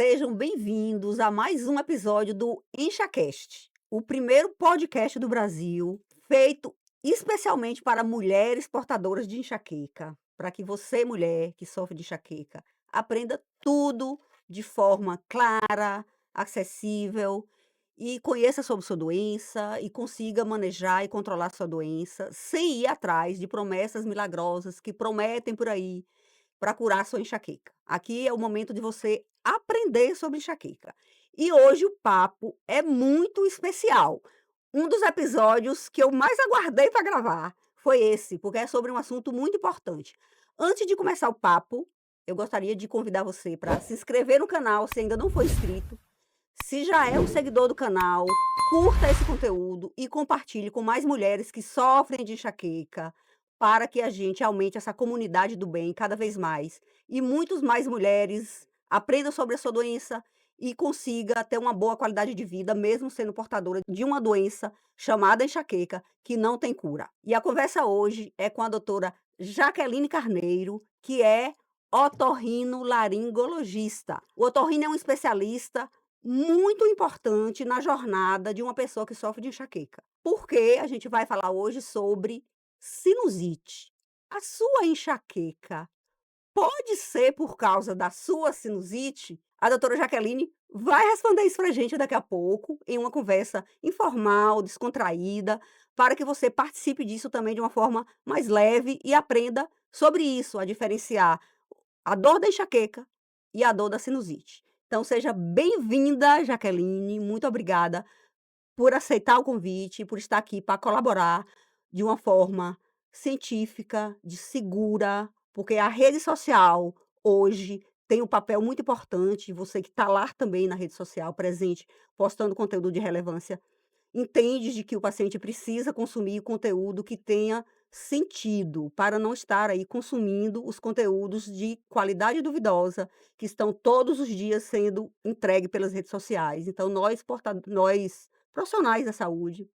Sejam bem-vindos a mais um episódio do EnchaCast, o primeiro podcast do Brasil feito especialmente para mulheres portadoras de enxaqueca, para que você, mulher que sofre de enxaqueca, aprenda tudo de forma clara, acessível e conheça sobre sua doença e consiga manejar e controlar sua doença sem ir atrás de promessas milagrosas que prometem por aí para curar sua enxaqueca. Aqui é o momento de você aprender sobre enxaqueca. E hoje o papo é muito especial. Um dos episódios que eu mais aguardei para gravar foi esse, porque é sobre um assunto muito importante. Antes de começar o papo, eu gostaria de convidar você para se inscrever no canal se ainda não for inscrito. Se já é um seguidor do canal, curta esse conteúdo e compartilhe com mais mulheres que sofrem de enxaqueca, para que a gente aumente essa comunidade do bem cada vez mais e muitos mais mulheres aprendam sobre a sua doença e consiga ter uma boa qualidade de vida, mesmo sendo portadora de uma doença chamada enxaqueca, que não tem cura. E a conversa hoje é com a doutora Jaqueline Carneiro, que é otorrinolaringologista. O otorrino é um especialista muito importante na jornada de uma pessoa que sofre de enxaqueca. Porque a gente vai falar hoje sobre sinusite. A sua enxaqueca pode ser por causa da sua sinusite? A doutora Jaqueline vai responder isso pra gente daqui a pouco, em uma conversa informal, descontraída, para que você participe disso também de uma forma mais leve e aprenda sobre isso, a diferenciar a dor da enxaqueca e a dor da sinusite. Então seja bem-vinda, Jaqueline, muito obrigada por aceitar o convite, por estar aqui para colaborar de uma forma científica, de segura, porque a rede social hoje tem um papel muito importante, você que está lá também na rede social presente, postando conteúdo de relevância, entende de que o paciente precisa consumir conteúdo que tenha sentido, para não estar aí consumindo os conteúdos de qualidade duvidosa, que estão todos os dias sendo entregue pelas redes sociais. Então nós profissionais da saúde,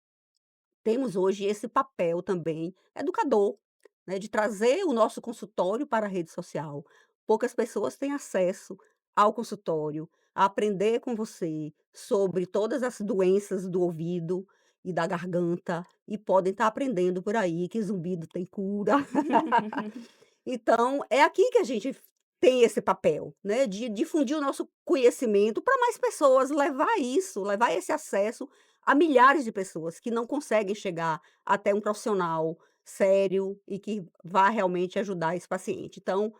temos hoje esse papel também educador, né, de trazer o nosso consultório para a rede social. Poucas pessoas têm acesso ao consultório, a aprender com você sobre todas as doenças do ouvido e da garganta, e podem estar aprendendo por aí que zumbido tem cura. Então, é aqui que a gente tem esse papel, né, de difundir o nosso conhecimento para mais pessoas, levar isso, levar esse acesso a milhares de pessoas que não conseguem chegar até um profissional sério e que vá realmente ajudar esse paciente. Então,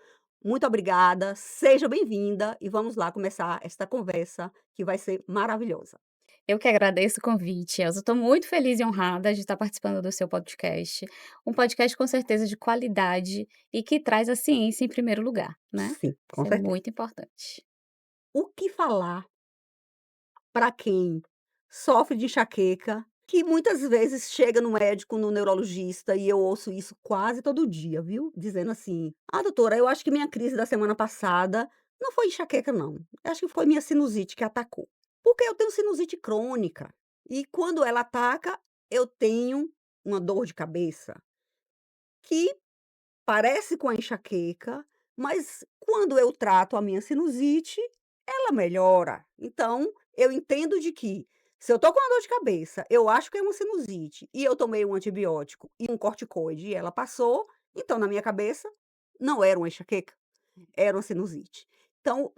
muito obrigada, seja bem-vinda e vamos lá começar esta conversa que vai ser maravilhosa. Eu que agradeço o convite, Elza. Estou muito feliz e honrada de estar participando do seu podcast. Um podcast com certeza de qualidade e que traz a ciência em primeiro lugar, né? Sim, com Isso é certeza. muito importante. O que falar para quem sofre de enxaqueca, que muitas vezes chega no médico, no neurologista, e eu ouço isso quase todo dia, viu, dizendo assim: "Ah, doutora, eu acho que minha crise da semana passada não foi enxaqueca não, eu acho que foi minha sinusite que atacou". Porque eu tenho sinusite crônica, e quando ela ataca, eu tenho uma dor de cabeça que parece com a enxaqueca, mas quando eu trato a minha sinusite, ela melhora. Então, eu entendo de que se eu tô com uma dor de cabeça, eu acho que é uma sinusite, e eu tomei um antibiótico e um corticoide e ela passou, então na minha cabeça não era uma enxaqueca, era uma sinusite. Então,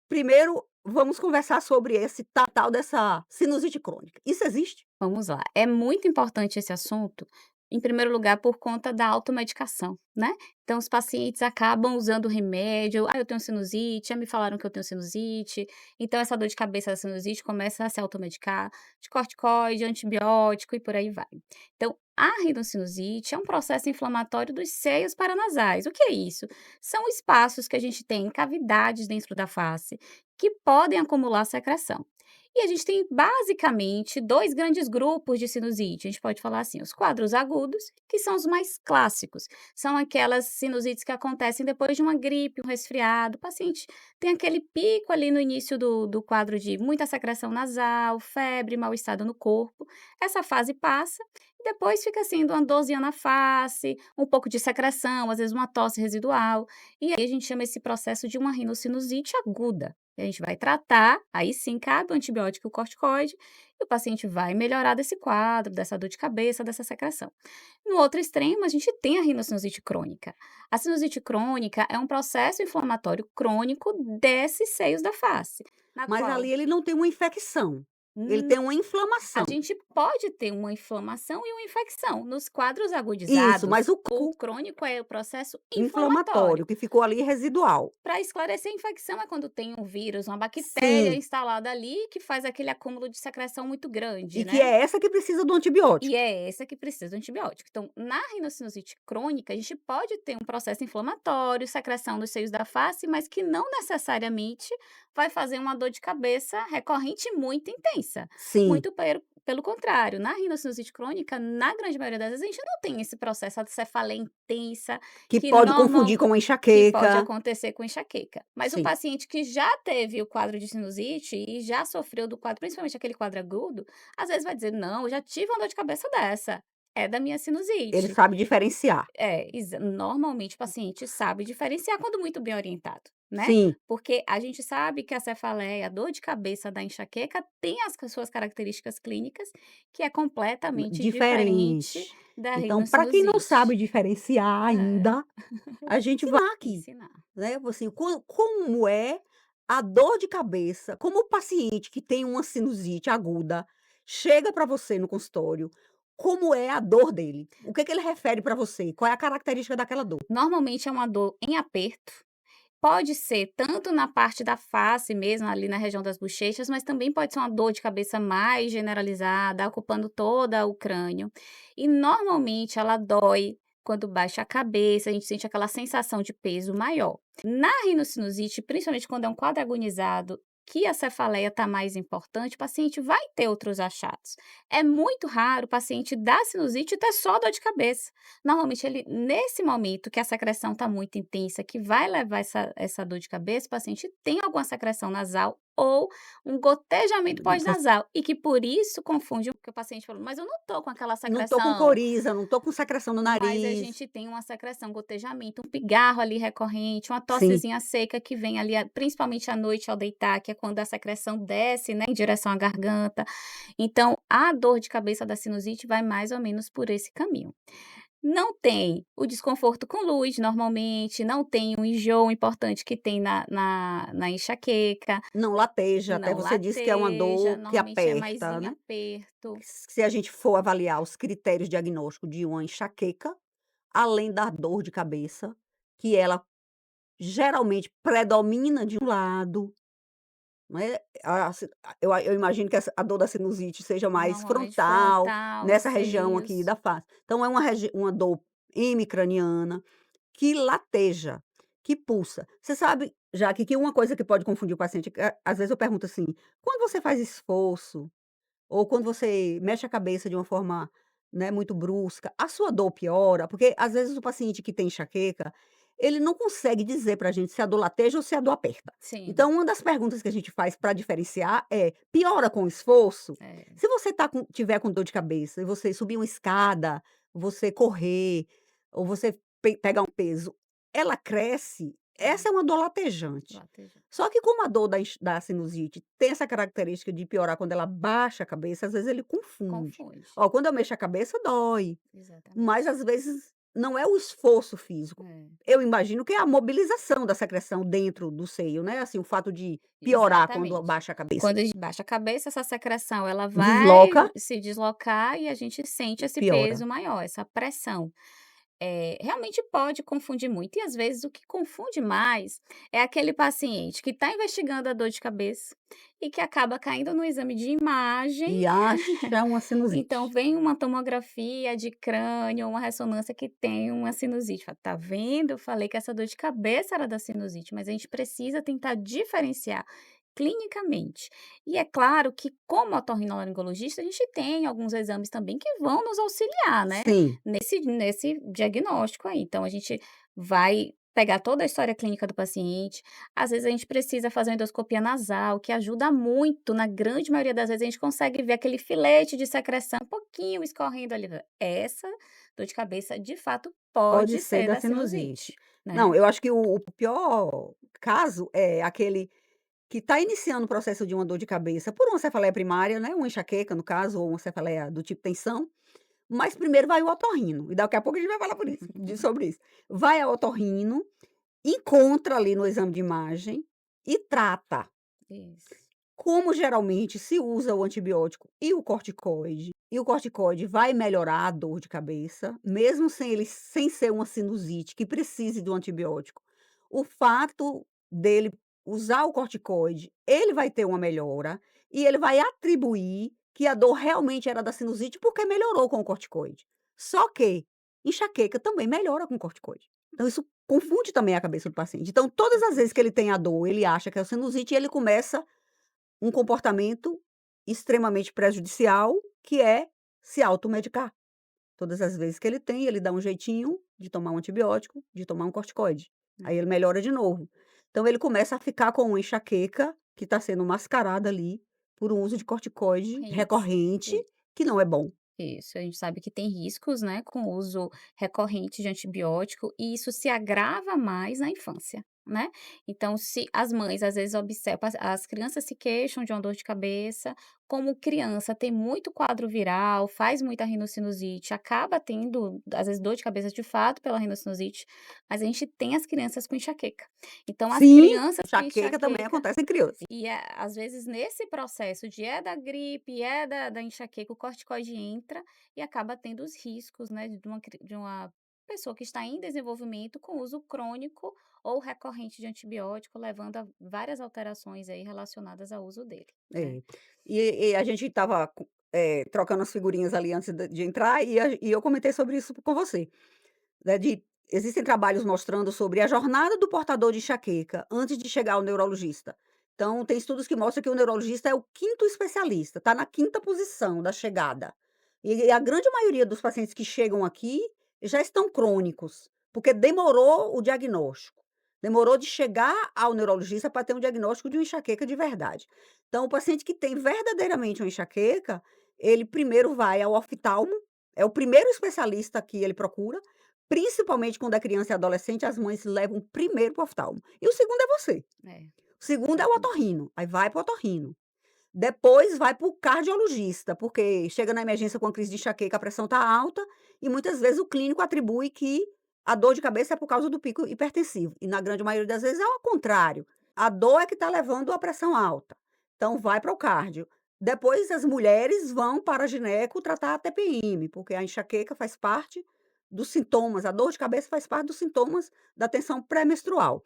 primeiro vamos conversar sobre esse tal dessa sinusite crônica. Isso existe? Vamos lá. É muito importante esse assunto, em primeiro lugar, por conta da automedicação, né? Então, os pacientes acabam usando remédio. Ah, eu tenho sinusite, já me falaram que eu tenho sinusite. Então, essa dor de cabeça da sinusite começa a se automedicar de corticoide, antibiótico e por aí vai. Então, a rinocinusite é um processo inflamatório dos seios paranasais. O que é isso? São espaços que a gente tem, cavidades dentro da face, que podem acumular secreção. E a gente tem basicamente 2 grandes grupos de sinusite. A gente pode falar assim, os quadros agudos, que são os mais clássicos, são aquelas sinusites que acontecem depois de uma gripe, um resfriado. O paciente tem aquele pico ali no início do quadro de muita secreção nasal, febre, mal-estar no corpo. Essa fase passa Depois fica assim, uma dorzinha na face, um pouco de secreção, às vezes uma tosse residual, e aí a gente chama esse processo de uma rinocinusite aguda. E a gente vai tratar, aí sim cabe o antibiótico e o corticoide, e o paciente vai melhorar desse quadro, dessa dor de cabeça, dessa secreção. No outro extremo, a gente tem a rinocinusite crônica. A sinusite crônica é um processo inflamatório crônico desses seios da face, na Mas qual ali ele não tem uma infecção, ele hum, tem uma a inflamação. gente pode ter uma inflamação e uma infecção. Nos quadros Isso, mas agudizados, o o cu crônico é o processo inflamatório. inflamatório que ficou ali residual. Para esclarecer, a infecção é quando tem um vírus, uma bactéria Sim, instalada ali que faz aquele acúmulo de secreção muito grande, e que né? é essa que precisa do E antibiótico. é essa que precisa do antibiótico. Então, na rinocinusite crônica, a gente pode ter um processo inflamatório, secreção nos seios da face, mas que não necessariamente vai fazer uma dor de cabeça recorrente e muito intensa. Sim, Muito pelo contrário, na rinocinusite crônica, na grande maioria das vezes, a gente não tem esse processo de cefaleia intensa que que pode normal confundir com uma que pode enxaqueca. acontecer com enxaqueca. Mas o Sim, paciente que já teve o quadro de sinusite e já sofreu do quadro, principalmente aquele quadro agudo, às vezes vai dizer: "Não, eu já tive uma dor de cabeça dessa, é da minha ele sinusite". sabe diferenciar. Normalmente o paciente sabe diferenciar quando muito bem orientado, né, Sim, porque a gente sabe que a cefaleia, a dor de cabeça da enxaqueca tem as suas características clínicas, que é completamente diferente diferente. da Então, para quem não sabe rinocinusite. diferenciar É, ainda, a gente vai aqui, ensinar. né, assim, como é a dor de cabeça, como o paciente que tem uma sinusite aguda chega para você no consultório, como é a dor dele? O que que ele refere para você? Qual é a característica daquela dor? Normalmente é uma dor em aperto. Pode ser tanto na parte da face mesmo, ali na região das bochechas, mas também pode ser uma dor de cabeça mais generalizada, ocupando toda o crânio. E normalmente ela dói quando baixa a cabeça, a gente sente aquela sensação de peso maior. Na rinocinusite, principalmente quando é um quadro agonizado, que a cefaleia está mais importante, o paciente vai ter outros achados. É muito raro o paciente da sinusite ter só dor de cabeça. Normalmente ele nesse momento que a secreção está muito intensa, que vai levar essa dor de cabeça, o paciente tem alguma secreção nasal ou um gotejamento pós-nasal, e que por isso confunde, porque o paciente falou: "Mas eu não tô com aquela Não tô com secreção". coriza, não tô com secreção no Mas a nariz. gente tem uma secreção, gotejamento, um pigarro ali recorrente, uma Sim, tossezinha seca que vem ali, principalmente à noite ao deitar, que é quando a secreção desce, né, em direção à garganta. Então, a dor de cabeça da sinusite vai mais ou menos por esse caminho. Não tem o desconforto com luz, normalmente, não tem o enjoo importante que tem na enxaqueca, não lateja, até não você disse que é uma lateja, dor que normalmente é mais aperta, em né. aperto. Se a gente for avaliar os critérios diagnósticos de uma enxaqueca, além da dor de cabeça, que ela geralmente predomina de um lado, né, eu imagino que a dor da sinusite seja mais Normalmente frontal, frontal, nos nessa região aqui seios. da face. Então é uma dor hemicraniana que lateja, que pulsa. Você sabe, Jaque, que uma coisa que pode confundir o paciente, às vezes eu pergunto assim: "Quando você faz esforço ou quando você mexe a cabeça de uma forma, né, muito brusca, a sua dor piora?" Porque às vezes o paciente que tem enxaqueca, ele não consegue dizer pra gente se a dor lateja ou se a dor aperta. Sim, Então uma das perguntas que a gente faz para diferenciar é: piora com o esforço? é. Se você tiver com dor de cabeça e você subir uma escada, você correr, ou você pegar um peso, ela cresce, Hum, essa é uma dor latejante. lateja. Só que como a dor da sinusite tem essa característica de piorar quando ela baixa a cabeça, às vezes ele confunde. Confunde, Ó, quando eu mexo a cabeça dói, mas exatamente. às vezes não é o esforço físico. É, Eu imagino que é a mobilização da secreção dentro do seio, né, assim, o fato de piorar quando exatamente. baixa a cabeça. Quando a gente baixa a cabeça, essa secreção ela vai Desloca se deslocar e a gente sente e esse piora. peso maior, essa pressão. Realmente pode confundir muito e às vezes o que confunde mais é aquele paciente que está investigando a dor de cabeça e que acaba caindo no exame de imagem. E acha uma Então sinusite. vem uma tomografia de crânio, uma ressonância que tem uma sinusite. Fala: "Tá vendo? Eu falei que essa dor de cabeça era da sinusite", mas a gente precisa tentar diferenciar clinicamente. E é claro que, como otorrinolaringologista, a gente tem alguns exames também que vão nos auxiliar, né, Sim, nesse diagnóstico aí. Então a gente vai pegar toda a história clínica do paciente. Às vezes a gente precisa fazer uma endoscopia nasal, que ajuda muito, na grande maioria das vezes a gente consegue ver aquele filete de secreção, um pouquinho escorrendo ali. Essa dor de cabeça, de fato, Pode pode ser ser da da sinusite. sinusite, né. Não, eu acho que o pior caso é aquele que está iniciando o processo de uma dor de cabeça por uma cefaleia primária, né, uma enxaqueca no caso, ou uma cefaleia do tipo tensão, mas primeiro vai o otorrino, e daqui a pouco a gente vai falar por isso sobre isso. Vai ao otorrino, encontra ali no exame de imagem e trata. Isso. Como geralmente se usa o antibiótico e o corticoide vai melhorar a dor de cabeça, mesmo sem ser uma sinusite que precise do antibiótico, o fato dele usar o corticoide, ele vai ter uma melhora e ele vai atribuir que a dor realmente era da sinusite, porque melhorou com o corticoide. Só que enxaqueca também melhora com corticoide. Então isso confunde também a cabeça do paciente. Então todas as vezes que Entendi. ele tem a dor, ele acha que é a sinusite e ele começa um comportamento extremamente prejudicial, que é se automedicar. Todas as vezes que ele tem, ele dá um jeitinho de tomar um antibiótico, de tomar um corticoide. Aí É. ele melhora de novo. Então ele começa a ficar com uma enxaqueca que está sendo mascarada ali por um uso de corticoide Correntes. recorrente, que não é bom. Isso, a gente sabe que tem riscos, né, com o uso recorrente de antibiótico e isso se agrava mais na infância, né. Então se as mães às vezes observam as crianças se queixam de uma dor de cabeça, como criança tem muito quadro viral, faz muita rinocinusite, acaba tendo, às vezes, dor de cabeça de fato pela rinocinusite, mas a gente tem as crianças com enxaqueca. Então as Sim, crianças com enxaqueca também enxaqueca acontece em criança. e, às vezes, nesse processo de é da gripe, é da enxaqueca, o corticoide entra e acaba tendo os riscos, né, de uma pessoa que está em desenvolvimento com uso crônico ou recorrente de antibiótico, levando a várias alterações aí relacionadas ao uso dele, né. É. E a gente estava trocando as figurinhas ali antes de entrar e eu comentei sobre isso com você. Né, existem trabalhos mostrando sobre a jornada do portador de enxaqueca antes de chegar ao neurologista. Então, tem estudos que mostram que o neurologista é o quinto especialista, está na quinta posição da chegada. E a grande maioria dos pacientes que chegam aqui já estão crônicos, porque demorou o diagnóstico. Demorou de chegar ao neurologista para ter um diagnóstico de uma enxaqueca de verdade. Então, o paciente que tem verdadeiramente uma enxaqueca, ele primeiro vai ao oftalmo, é o primeiro especialista que ele procura. Principalmente quando é criança e adolescente, as mães levam primeiro para o oftalmo. E o segundo é você. É, O segundo é o exatamente. otorrino, aí vai para o otorrino. Depois vai para o cardiologista, porque chega na emergência com uma crise de enxaqueca, a pressão está alta, e muitas vezes o clínico atribui que a dor de cabeça é por causa do pico hipertensivo, e na grande maioria das vezes é ao contrário, a dor é que está levando a pressão alta, então vai para o cardio. Depois as mulheres vão para a gineco tratar a TPM, porque a enxaqueca faz parte dos sintomas, a dor de cabeça faz parte dos sintomas da tensão pré-menstrual.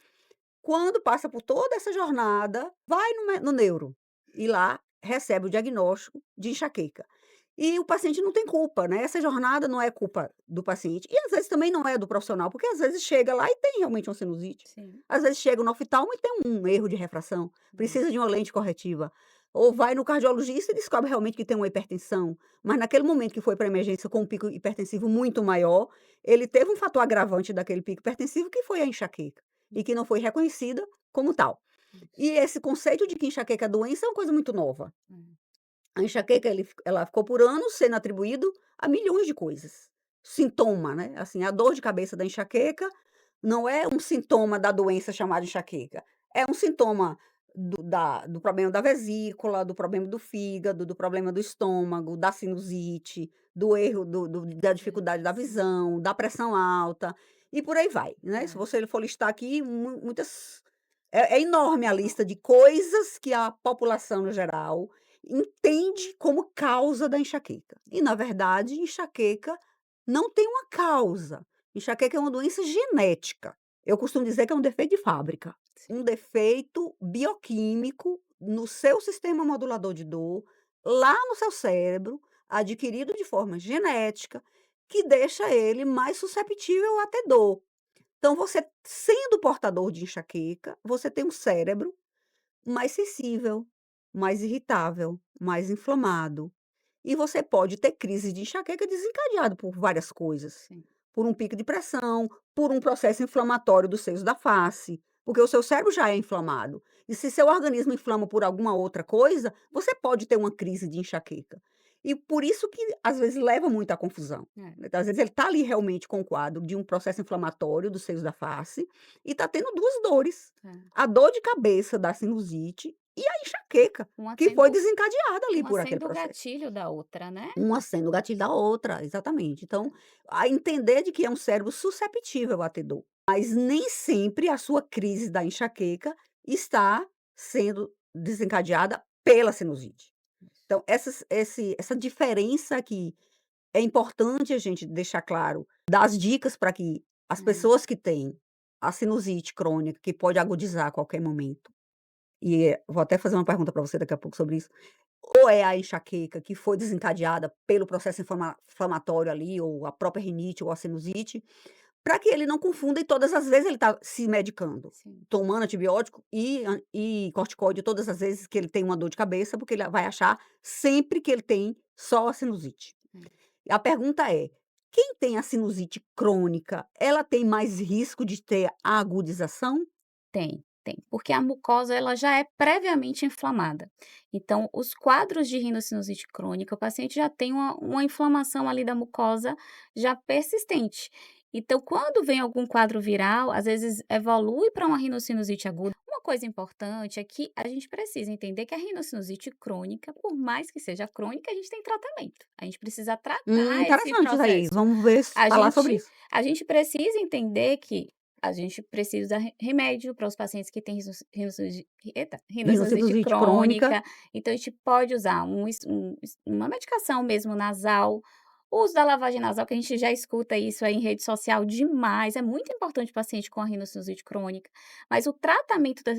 Quando passa por toda essa jornada, vai no neuro, e lá recebe o diagnóstico de enxaqueca. E o paciente não tem culpa, né, essa jornada não é culpa do paciente, e às vezes também não é do profissional, porque às vezes chega lá e tem realmente uma sinusite. Sim. Às vezes chega no oftalmo e tem um erro de refração, Hum. precisa de uma lente corretiva. Ou vai no cardiologista e descobre realmente que tem uma hipertensão, mas naquele momento que foi para emergência com um pico hipertensivo muito maior, ele teve um fator agravante daquele pico hipertensivo que foi a enxaqueca e que não foi reconhecida como tal. Isso. E esse conceito de que enxaqueca é doença é uma coisa muito nova. É. A enxaqueca ela ficou por anos sendo atribuído a milhões de coisas. Sintoma, né, assim, a dor de cabeça da enxaqueca não é um sintoma da doença chamada enxaqueca, é um sintoma do problema da vesícula, do problema do fígado, do problema do estômago, da sinusite, do erro da dificuldade da Isso. visão, da pressão alta, e por aí vai, né. Se É. você for listar aqui, muitas é enorme a lista de coisas que a população no geral entende como causa da enxaqueca. E na verdade, enxaqueca não tem uma causa. Enxaqueca é uma doença genética. Eu costumo dizer que é um defeito de fábrica, um defeito bioquímico no seu sistema modulador de dor, lá no seu cérebro, adquirido de forma genética, que deixa ele mais susceptível a ter dor. Então você, sendo portador de enxaqueca, você tem um cérebro mais sensível, mais irritável, mais inflamado. E você pode ter crise de enxaqueca desencadeado por várias coisas, Sim. por um pico de pressão, por um processo inflamatório dos seios da face, porque o seu cérebro já é inflamado. E se seu organismo inflama por alguma outra coisa, você pode ter uma crise de enxaqueca. E por isso que às vezes leva muito à confusão. É, Né? Às vezes ele está ali realmente com o quadro de um processo inflamatório dos seios da face e está tendo 2 dores. é. A dor de cabeça da sinusite e a enxaqueca, Uma que foi sendo desencadeada ali uma por aquele sendo o processo. gatilho da outra, né. Uma sendo o gatilho da outra, exatamente. Então, a entender de que é um cérebro susceptível a ter dor, mas nem sempre a sua crise da enxaqueca está sendo desencadeada pela sinusite. Então essa diferença aqui é importante a gente deixar claro, dar as dicas para que as É, pessoas que têm a sinusite crônica, que pode agudizar a qualquer momento, e vou até fazer uma pergunta para você daqui a pouco sobre isso, ou é a enxaqueca que foi desencadeada pelo processo inflamatório ali, ou a própria rinite ou a sinusite, para que ele não confunda e todas as vezes ele está se medicando, sim. tomando antibiótico e corticoide todas as vezes que ele tem uma dor de cabeça, porque ele vai achar sempre que ele tem só a sinusite. É. A pergunta é: quem tem a sinusite crônica, ela tem mais risco de ter a agudização? Tem, tem, porque a mucosa ela já é previamente inflamada. Então, os quadros de rinocinusite crônica, o paciente já tem uma inflamação ali da mucosa já persistente. Então, quando vem algum quadro viral, às vezes evolui para uma rinocinusite aguda. Uma coisa importante é que a gente precisa entender que a rinocinusite crônica, por mais que seja crônica, a gente tem tratamento. A gente precisa tratar esse Interessante isso aí, processo. vamos ver A falar sobre gente isso. a gente precisa entender que a gente precisa dar remédio para os pacientes que têm rinocitite Rinocinusite crônica, crônica, então a gente pode usar uma medicação mesmo nasal, o uso da lavagem nasal, que a gente já escuta isso aí em rede social demais, é muito importante o paciente com a rinocinusite crônica, mas o tratamento da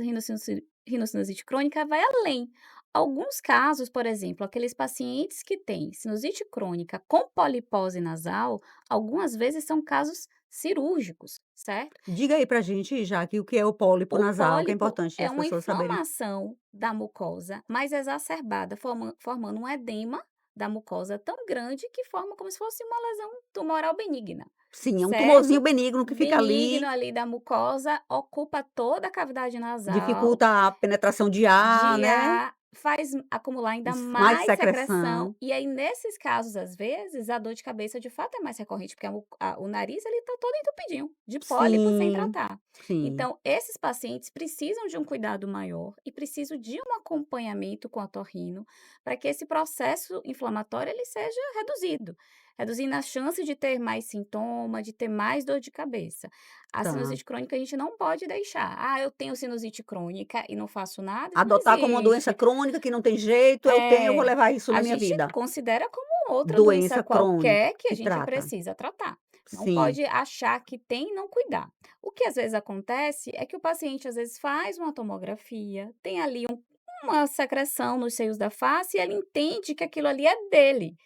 rinocinusite crônica vai além. Alguns casos, por exemplo, aqueles pacientes que têm sinusite crônica com polipose nasal, algumas vezes são casos cirúrgicos, certo? diga aí pra gente, Jaque, o que é o pólipo O nasal, que é pólipo importante é as uma pessoas saberem. inflamação da mucosa mais exacerbada, formando um edema da mucosa tão grande que forma como se fosse uma lesão tumoral benigna, Sim, é um tumorzinho certo? benigno que fica Benigno ali, ali da mucosa, ocupa toda a cavidade nasal, dificulta a penetração de ar, de né, a faz acumular ainda mais mais secreção, secreção. e aí nesses casos, às vezes, a dor de cabeça de fato é mais recorrente, porque o nariz ele tá todo entupidinho, de pólipo sem Sim, tratar. sim, Então, esses pacientes precisam de um cuidado maior e precisam de um acompanhamento com a otorrino, para que esse processo inflamatório ele seja reduzido, reduzindo a chance de ter mais sintoma, de ter mais dor de cabeça. A tá. sinusite crônica a gente não pode deixar: "Ah, eu tenho sinusite crônica e não faço nada", isso não Adotar como uma doença existe. crônica que não tem jeito, eu tenho, eu vou É, levar isso na a minha gente vida. considera como outra doença Doença crônica qualquer que a e gente trata. precisa tratar. Não Sim, pode achar que tem e não cuidar. O que às vezes acontece é que o paciente às vezes faz uma tomografia, tem ali uma secreção nos seios da face e ele entende que aquilo ali é dele.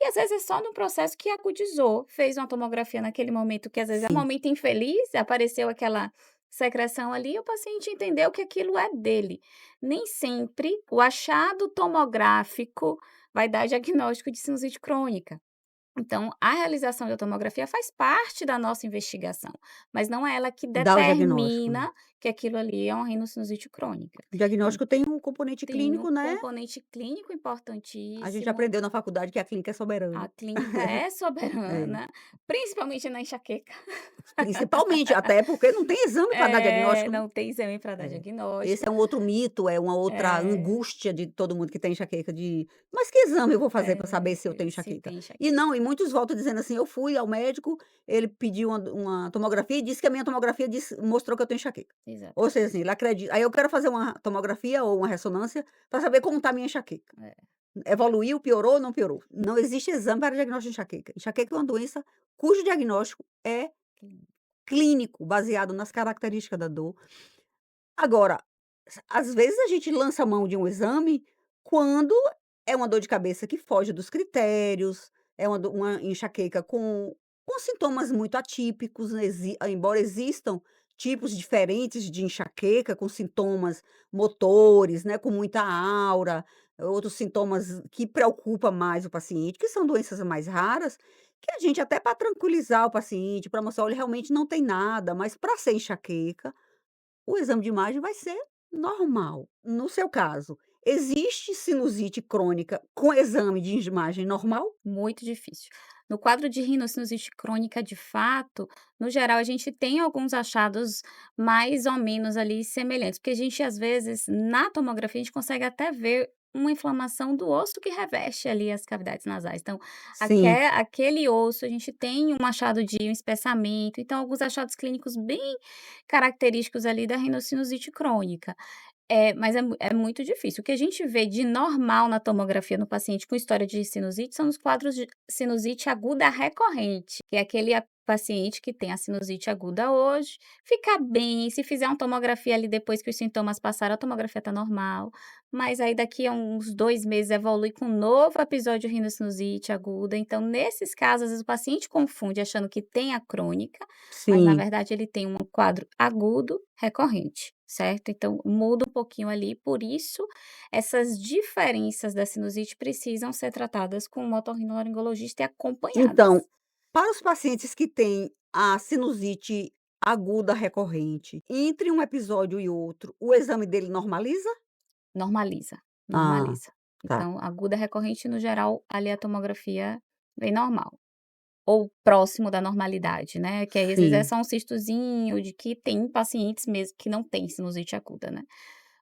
E às vezes é só num processo que acudizou, fez uma tomografia naquele momento que às vezes é um sim. momento infeliz, apareceu aquela secreção ali e o paciente entendeu que aquilo é dele. Nem sempre o achado tomográfico vai dar diagnóstico de sinusite crônica. Então, a realização da tomografia faz parte da nossa investigação, mas não é ela que Dá o diagnóstico, né. determina que aquilo ali é uma rinocinusite crônica. O En diagnóstico tem um componente Tem um clínico, né, componente clínico a gente importantíssimo, aprendeu na faculdade que a clínica é a soberana. clínica é É. soberana, principalmente na enxaqueca. Principalmente, até porque não tem exame para dar diagnóstico, né. Não tem exame para dar É. Esse diagnóstico. é um outro mito, é uma outra É, angústia de todo mundo que tem enxaqueca de: "Mas que exame eu vou fazer para saber se eu tenho se enxaqueca?". tem E enxaqueca. não, e muitos voltam dizendo assim: "Eu fui ao médico, ele pediu uma tomografia e disse que a minha tomografia mostrou que eu tenho enxaqueca". Ou seja, assim, Exatamente. ele acredita aí eu quero fazer uma tomografia ou uma ressonância para saber como está a minha enxaqueca. É, Evoluiu, piorou ou não piorou? Não existe exame para diagnóstico de enxaqueca. Enxaqueca é uma doença cujo diagnóstico é clínica. clínico, baseado nas características da dor. Agora, às vezes a gente lança a mão de um exame quando é uma dor de cabeça que foge dos critérios, é uma enxaqueca com sintomas muito atípicos, né, embora existam tipos diferentes de enxaqueca, com sintomas motores, né, com muita aura, outros sintomas que preocupa mais o paciente, que são doenças mais raras, que a gente até para tranquilizar o paciente, para mostrar: "Olha, realmente não tem nada", mas para ser enxaqueca, o exame de imagem vai ser normal. No seu caso, existe sinusite crônica com exame de imagem normal? Muito difícil. No quadro de rinocinusite crônica, de fato, no geral, a gente tem alguns achados mais ou menos ali semelhantes, porque a gente, às vezes, na tomografia, a gente consegue até ver uma inflamação do osso que reveste ali as cavidades nasais. Então, Sim, aquele osso, a gente tem um achado de um espessamento, então, alguns achados clínicos bem característicos ali da rinocinusite crônica. Mas é muito difícil. O que a gente vê de normal na tomografia no paciente com história de sinusite são os quadros de sinusite aguda recorrente, que é aquele paciente que tem a sinusite aguda hoje, fica bem, se fizer uma tomografia ali depois que os sintomas passaram, a tomografia está normal, mas aí daqui a uns 2 meses evolui com um novo episódio de rinocinusite aguda. Então, nesses casos, às vezes o paciente confunde achando que tem a crônica, mas na sim. verdade ele tem um quadro agudo recorrente, certo? Então muda um pouquinho ali, por isso essas diferenças da sinusite precisam ser tratadas com um otorrinolaringologista e Então, acompanhadas. para os pacientes que têm a sinusite aguda recorrente, entre um episódio e outro, o exame dele normaliza? Normaliza, Ah, normaliza. tá. Então aguda recorrente no geral, ali a tomografia vem normal, ou próximo da normalidade, né, que aí às vezes é Sim, só um cistozinho de que tem pacientes mesmo que não têm sinusite aguda, né.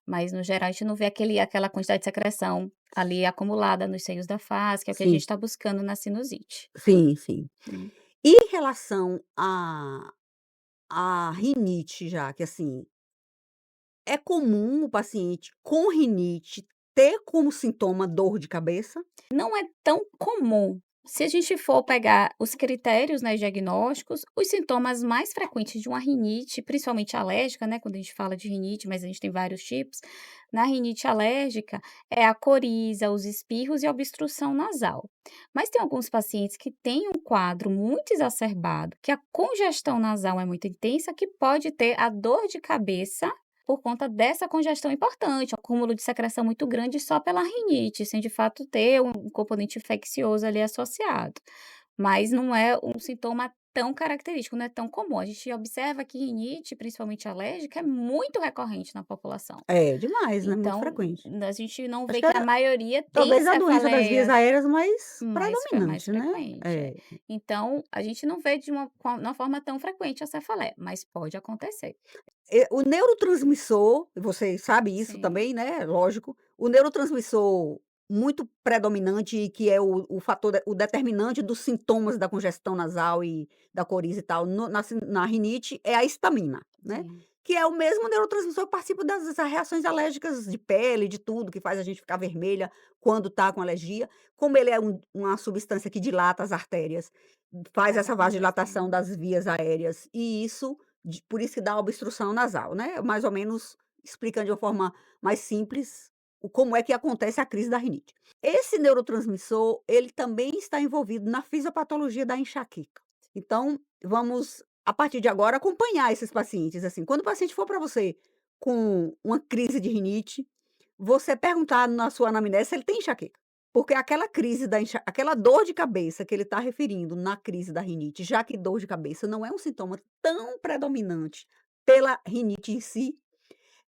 Mas no geral a gente não vê aquela quantidade de secreção ali acumulada nos seios da face, que é o que a gente sim, está buscando na sinusite. sim, sim. Hum. E em relação à rinite já, que assim, é comum o paciente com rinite ter como sintoma dor de cabeça? Não é tão comum. Se a gente for pegar os critérios, né, diagnósticos, os sintomas mais frequentes de uma rinite, principalmente alérgica, né, quando a gente fala de rinite, mas a gente tem vários tipos, na rinite alérgica é a coriza, os espirros e a obstrução nasal. Mas tem alguns pacientes que têm um quadro muito exacerbado, que a congestão nasal é muito intensa, que pode ter a dor de cabeça por conta dessa congestão importante, um acúmulo de secreção muito grande só pela rinite, sem de fato ter um componente infeccioso ali associado. Mas não é um sintoma tão característico, não é tão comum. A gente observa que rinite, principalmente alérgica, é muito recorrente na população. É demais, né, muito Então, frequente. a gente não Acho vê que que a é maioria tem talvez a doença das vias cefaleias aéreas mais mais predominante, né. frequente, é. É. Então, a gente não vê de uma forma tão frequente a cefaleia, mas pode acontecer. O neurotransmissor, você sabe isso Sim, também, né, lógico, o neurotransmissor muito predominante e que é o fator o determinante dos sintomas da congestão nasal e da coriza e tal na rinite é a histamina, né, sim. que é o mesmo neurotransmissor que participa das reações alérgicas de pele, de tudo, que faz a gente ficar vermelha quando tá com alergia, como ele é uma substância que dilata as artérias, faz Faz a essa vasodilatação congestão. das vias aéreas e isso por isso que dá obstrução nasal, né, mais ou menos explicando de uma forma mais simples o como é que acontece a crise da rinite. Esse neurotransmissor, ele também está envolvido na fisiopatologia da enxaqueca. Então, vamos, a partir de agora, acompanhar esses pacientes, assim, quando o paciente for para você com uma crise de rinite, você perguntar na sua anamnese se ele tem enxaqueca. Porque aquela crise da aquela dor de cabeça que ele está referindo na crise da rinite, já que dor de cabeça não é um sintoma tão predominante pela rinite em si,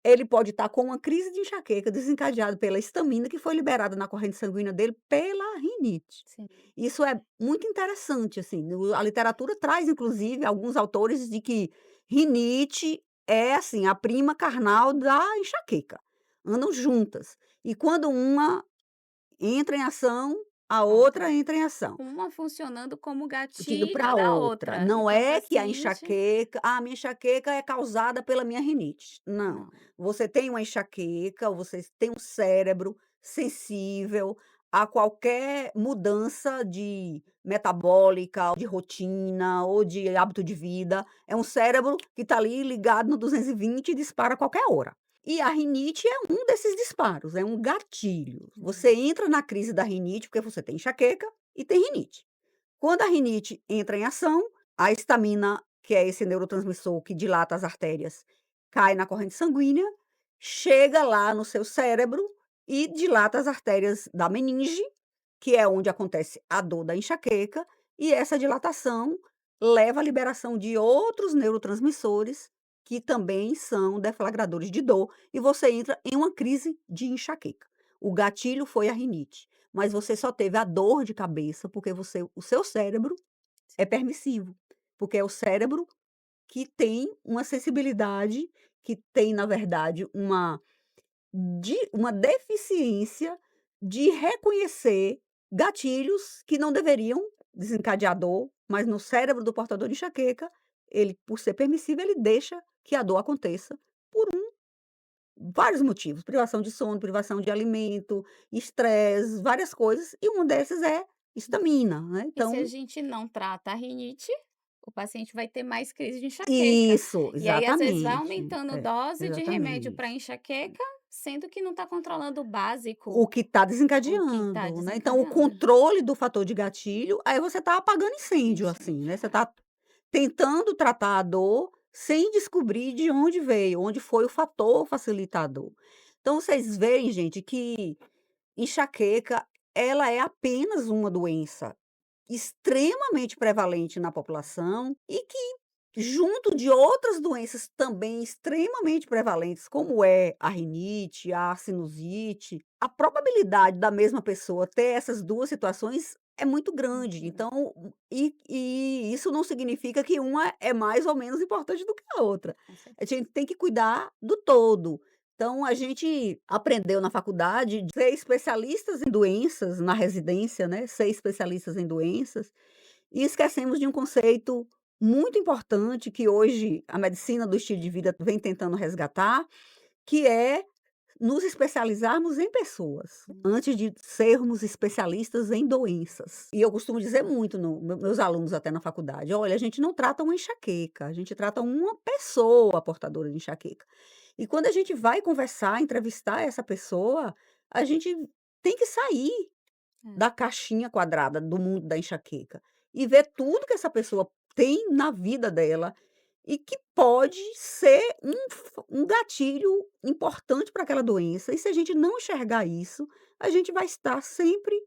ele pode estar com uma crise de enxaqueca desencadeada pela histamina que foi liberada na corrente sanguínea dele pela rinite. Sim. Isso é muito interessante, assim, a literatura traz inclusive alguns autores de que rinite é, assim, a prima carnal da enxaqueca, andam juntas. E quando uma entra em ação, a A outra outra entra em ação. uma funcionando como Tiro gatilho para da outra. outra. Não Então o é que a paciente enxaqueca "Ah, minha enxaqueca é causada pela minha rinite". Não. não, Você tem uma enxaqueca, você tem um cérebro sensível a qualquer mudança de metabólica, de rotina ou de hábito de vida. É um cérebro que está ali ligado no 220 e dispara a qualquer hora. E a rinite é um desses disparos, é um gatilho. sim. Você entra na crise da rinite porque você tem enxaqueca e tem rinite. Quando a rinite entra em ação, a histamina que é esse neurotransmissor que dilata as artérias, cai na corrente sanguínea, chega lá no seu cérebro e dilata as artérias da meninge, que é onde acontece a dor da enxaqueca, e essa dilatação leva à liberação de outros neurotransmissores, que também são deflagradores de dor, e você entra em uma crise de enxaqueca. O gatilho foi a rinite, mas você só teve a dor de cabeça, porque o seu cérebro é permissivo, porque é o cérebro que tem uma sensibilidade, que tem, na verdade, uma deficiência de reconhecer gatilhos que não deveriam desencadear dor, mas no cérebro do portador de enxaqueca, ele, por ser permissivo, ele deixa que a dor aconteça por vários motivos: privação de sono, privação de alimento, estresse, várias coisas, e uma dessas é histamina, né, E se a então gente não trata a rinite, o paciente vai ter mais crise de enxaqueca. isso, E aí, às vezes, vai exatamente. aumentando É, dose de remédio para exatamente. enxaqueca, sendo que não está controlando o básico, O que está o que está desencadeando, né, então o desencadeando. controle do fator de gatilho, aí você está apagando incêndio, assim, Entende? né, você está tentando tratar a dor sem descobrir de onde veio, onde foi o fator facilitador. Então vocês veem, gente, que enxaqueca, ela é apenas uma doença extremamente prevalente na população e que, junto de outras doenças também extremamente prevalentes, como é a rinite, a sinusite, a probabilidade da mesma pessoa ter essas 2 situações é muito grande. Uhum, Então, e isso não significa que uma é mais ou menos importante do que a outra. com A certeza. gente tem que cuidar do todo. Então, a gente aprendeu na faculdade de ser especialistas em doenças, na residência, né, ser especialistas em doenças, e esquecemos de um conceito muito importante que hoje a medicina do estilo de vida vem tentando resgatar, que é nos especializarmos em pessoas, Hum, antes de sermos especialistas em doenças. E eu costumo dizer muito meus alunos até na faculdade: "Olha, a gente não trata uma enxaqueca, a gente trata uma pessoa portadora de enxaqueca". E quando a gente vai conversar, entrevistar essa pessoa, a gente tem que sair é, da caixinha quadrada do mundo da enxaqueca, e ver tudo que essa pessoa tem na vida dela, e que pode ser um gatilho importante para aquela doença, e se a gente não enxergar isso, a gente vai estar sempre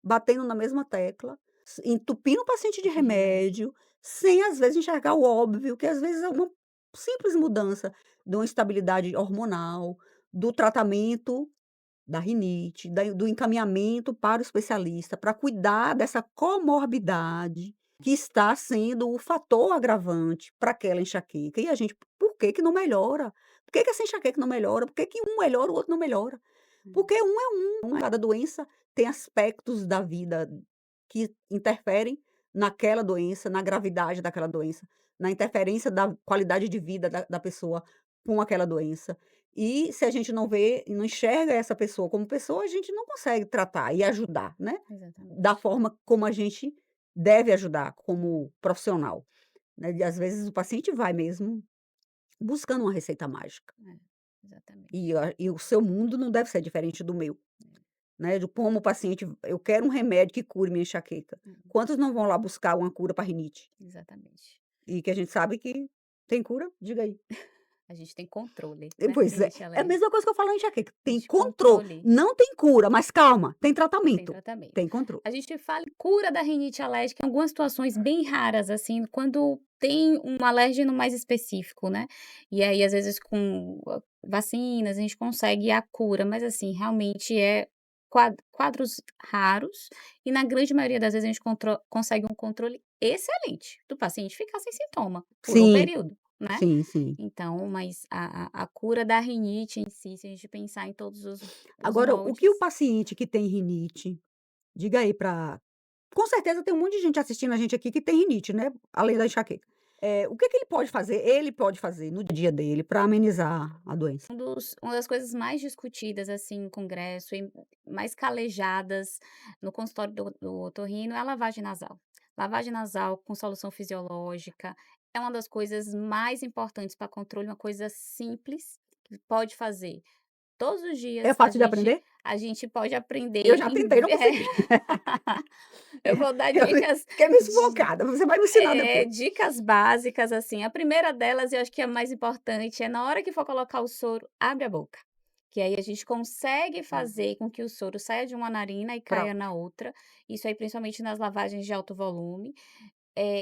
batendo na mesma tecla, entupindo o paciente de de remédio. remédio, sem às vezes enxergar o óbvio, que às vezes é uma simples mudança de uma estabilidade hormonal, do tratamento da rinite, do encaminhamento para o especialista, para cuidar dessa comorbidade que está sendo o fator agravante para aquela enxaqueca. E a gente, por que que não melhora? Por que que essa enxaqueca não melhora? Por que que um melhora, o outro não melhora? Hum, Porque um é um, cada doença tem aspectos da vida que interferem naquela doença, na gravidade daquela doença, na interferência da qualidade de vida da pessoa com aquela doença. E se a gente não vê e não enxerga essa pessoa, a gente não consegue tratar e ajudar, né, da exatamente. forma como a gente deve ajudar como profissional, né, e às vezes o paciente vai mesmo buscando uma receita mágica, É, exatamente. e o seu mundo não deve ser diferente do meu, É, né, de como o paciente: "Eu quero um remédio que cure minha enxaqueca". hum, Quantos não vão lá buscar uma cura para rinite? exatamente. E que a gente sabe que tem cura? Diga aí. A gente tem controle, E né, pois é, rinite é a alérgica. mesma coisa que eu falo em enxaqueca, tem Existe controle, controle, não tem cura, mas calma, tem tem tratamento, tratamento. tem controle. A gente fala em cura da rinite alérgica em algumas situações bem raras, assim, quando tem um alérgeno mais específico, né. E aí, às vezes, com vacinas, a gente consegue a cura, mas, assim, realmente é quadros raros e, na grande maioria das vezes, a gente consegue um controle excelente do paciente ficar sem sintoma por um Sim, período, né. sim, sim. Então, mas a cura da rinite em si, se a gente pensar em todos os Agora, o que o moldes, paciente que tem rinite, diga aí pra com certeza tem um monte de gente assistindo a gente aqui que tem rinite, né, além da enxaqueca. O que que ele pode fazer no dia a dia dele para amenizar a doença? uma das coisas mais discutidas, assim, em congresso e mais calejadas no consultório do otorrino é a lavagem nasal. Lavagem nasal com solução fisiológica é uma das coisas mais importantes para controle, uma coisa simples que pode fazer. todos os É dias fácil de aprender? a gente pode aprender Eu já tentei, não consegui. eu vou dar Eu dicas fiquei meio di sufocada, você vai me ensinar depois. dicas básicas, assim. A primeira delas, eu acho que é a mais importante, é na hora que for colocar o soro, abre a boca, que aí a gente consegue Hum. fazer com que o soro saia de uma narina e caia Pronto. na outra. Isso aí principalmente nas lavagens de alto volume.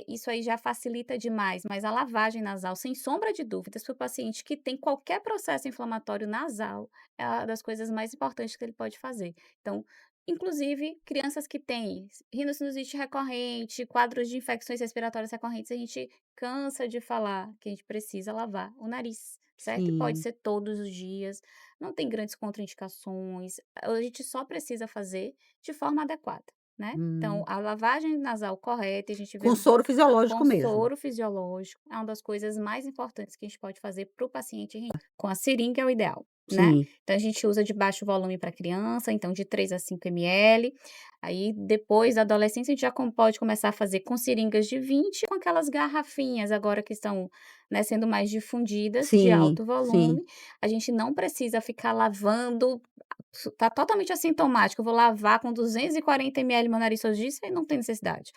Isso aí já facilita demais, mas a lavagem nasal, sem sombra de dúvidas, para o paciente que tem qualquer processo inflamatório nasal, é uma das coisas mais importantes que ele pode fazer. Então, inclusive, crianças que têm rinocinusite recorrente, quadros de infecções respiratórias recorrentes, a gente cansa de falar que a gente precisa lavar o nariz, certo? E pode Sim. ser todos os dias, não tem grandes contraindicações, a gente só precisa fazer de forma adequada, né? Então, Hum. a lavagem nasal correta, e a gente vê Com soro com fisiológico mesmo. soro fisiológico, é uma das coisas mais importantes que a gente pode fazer para o paciente rinite. Com a seringa é o ideal, né. Sim. Então a gente usa de baixo volume para criança, então de 3 a 5 ml. Aí depois da adolescência a gente já pode começar a fazer com seringas de 20, com aquelas garrafinhas agora que estão, né, sendo mais difundidas, de Sim, alto sim. volume. A gente não precisa ficar lavando, tá totalmente assintomático, eu vou lavar com 240 ml meu nariz todos os dias, isso aí não tem necessidade.